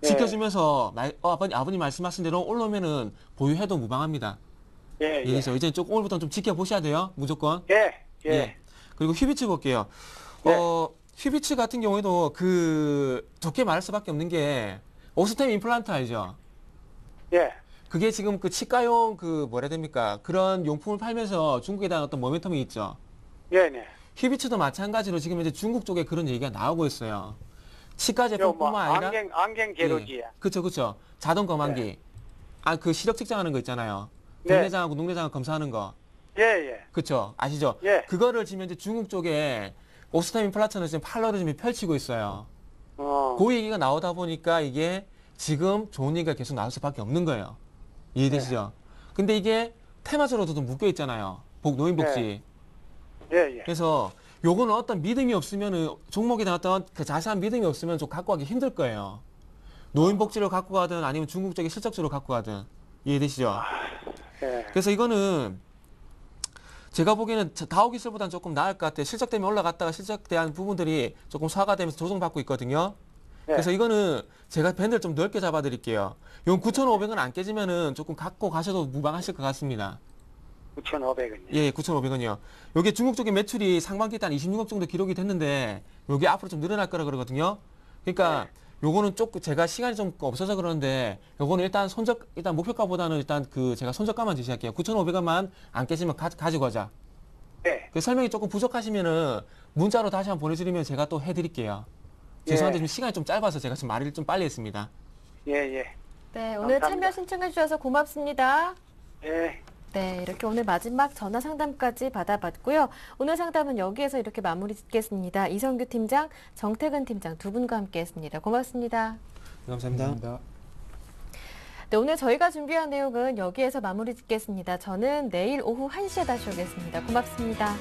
Speaker 6: 예.
Speaker 5: 지켜주면서 아버님 말씀하신 대로 올라오면은 보유해도 무방합니다.
Speaker 6: 예. 예.
Speaker 5: 그래서 이제 좀 오늘부터 좀 지켜보셔야 돼요. 무조건.
Speaker 6: 예. 예.
Speaker 5: 예. 그리고 휘비츠 볼게요.
Speaker 6: 네.
Speaker 5: 휘비츠 같은 경우에도 좋게 말할 수밖에 없는 게 오스템 임플란트 알죠?
Speaker 6: 예.
Speaker 5: 그게 지금 그 치과용 뭐라 해야 됩니까? 그런 용품을 팔면서 중국에 대한 어떤 모멘텀이 있죠.
Speaker 6: 예. 네.
Speaker 5: 휘비츠도 마찬가지로 지금 이제 중국 쪽에 그런 얘기가 나오고 있어요. 치과 제품뿐만 아니라
Speaker 6: 안경 제로지.
Speaker 5: 예. 그쵸. 자동 검안기.
Speaker 6: 네.
Speaker 5: 그 시력 측정하는 거 있잖아요.
Speaker 6: 네.
Speaker 5: 백내장하고 녹내장을 검사하는 거.
Speaker 6: 예. 예.
Speaker 5: 그쵸. 아시죠?
Speaker 6: 예.
Speaker 5: 그거를 지금 이제 중국 쪽에 오스템 임플란트는 지금 팔러를 지금 펼치고 있어요. 그 얘기가 나오다 보니까 이게 지금 좋은 얘기가 계속 나올 수밖에 없는 거예요. 이해되시죠? 근데 이게 테마주로도 묶여 있잖아요. 노인복지.
Speaker 6: 예. 예.
Speaker 5: 그래서 요거는 어떤 믿음이 없으면은 종목에 대한 어떤 그 자세한 믿음이 없으면 좀 갖고 가기 힘들 거예요. 노인복지를 갖고 가든 아니면 중국 쪽에 실적주로 갖고 가든. 이해되시죠?
Speaker 6: 예.
Speaker 5: 그래서 이거는 제가 보기에는 다우기술보다는 조금 나을 것 같아요. 실적 때문에 올라갔다가 실적 대한 부분들이 조금 소화가 되면서 조정받고 있거든요.
Speaker 6: 예.
Speaker 5: 그래서 이거는 제가 밴드를 좀 넓게 잡아드릴게요. 이건 9,500원 안 깨지면은 조금 갖고 가셔도 무방하실 것 같습니다.
Speaker 6: 9,500원.
Speaker 5: 예, 9,500원이요. 요게 중국 쪽의 매출이 상반기 때 한 26억 정도 기록이 됐는데 요게 앞으로 좀 늘어날 거라 그러거든요. 그러니까 요거는 조금 제가 시간이 좀 없어서 그러는데 요거는 일단 목표가보다는 일단 제가 손절가만 제시할게요. 9,500원만 안 깨지면 가지고 가자.
Speaker 6: 예.
Speaker 5: 그 설명이 조금 부족하시면은 문자로 다시 한번 보내드리면 제가 또 해드릴게요. 죄송한데 지금 시간이 좀 짧아서 제가 지금 말을 좀 빨리 했습니다.
Speaker 6: 예. 예.
Speaker 1: 네, 오늘
Speaker 6: 감사합니다.
Speaker 1: 참여 신청해 주셔서 고맙습니다.
Speaker 6: 예.
Speaker 1: 네, 이렇게 오늘 마지막 전화 상담까지 받아봤고요. 오늘 상담은 여기에서 이렇게 마무리 짓겠습니다. 이성규 팀장, 정태근 팀장 두 분과 함께했습니다. 고맙습니다.
Speaker 5: 감사합니다.
Speaker 1: 네, 오늘 저희가 준비한 내용은 여기에서 마무리 짓겠습니다. 저는 내일 오후 1시에 다시 오겠습니다. 고맙습니다.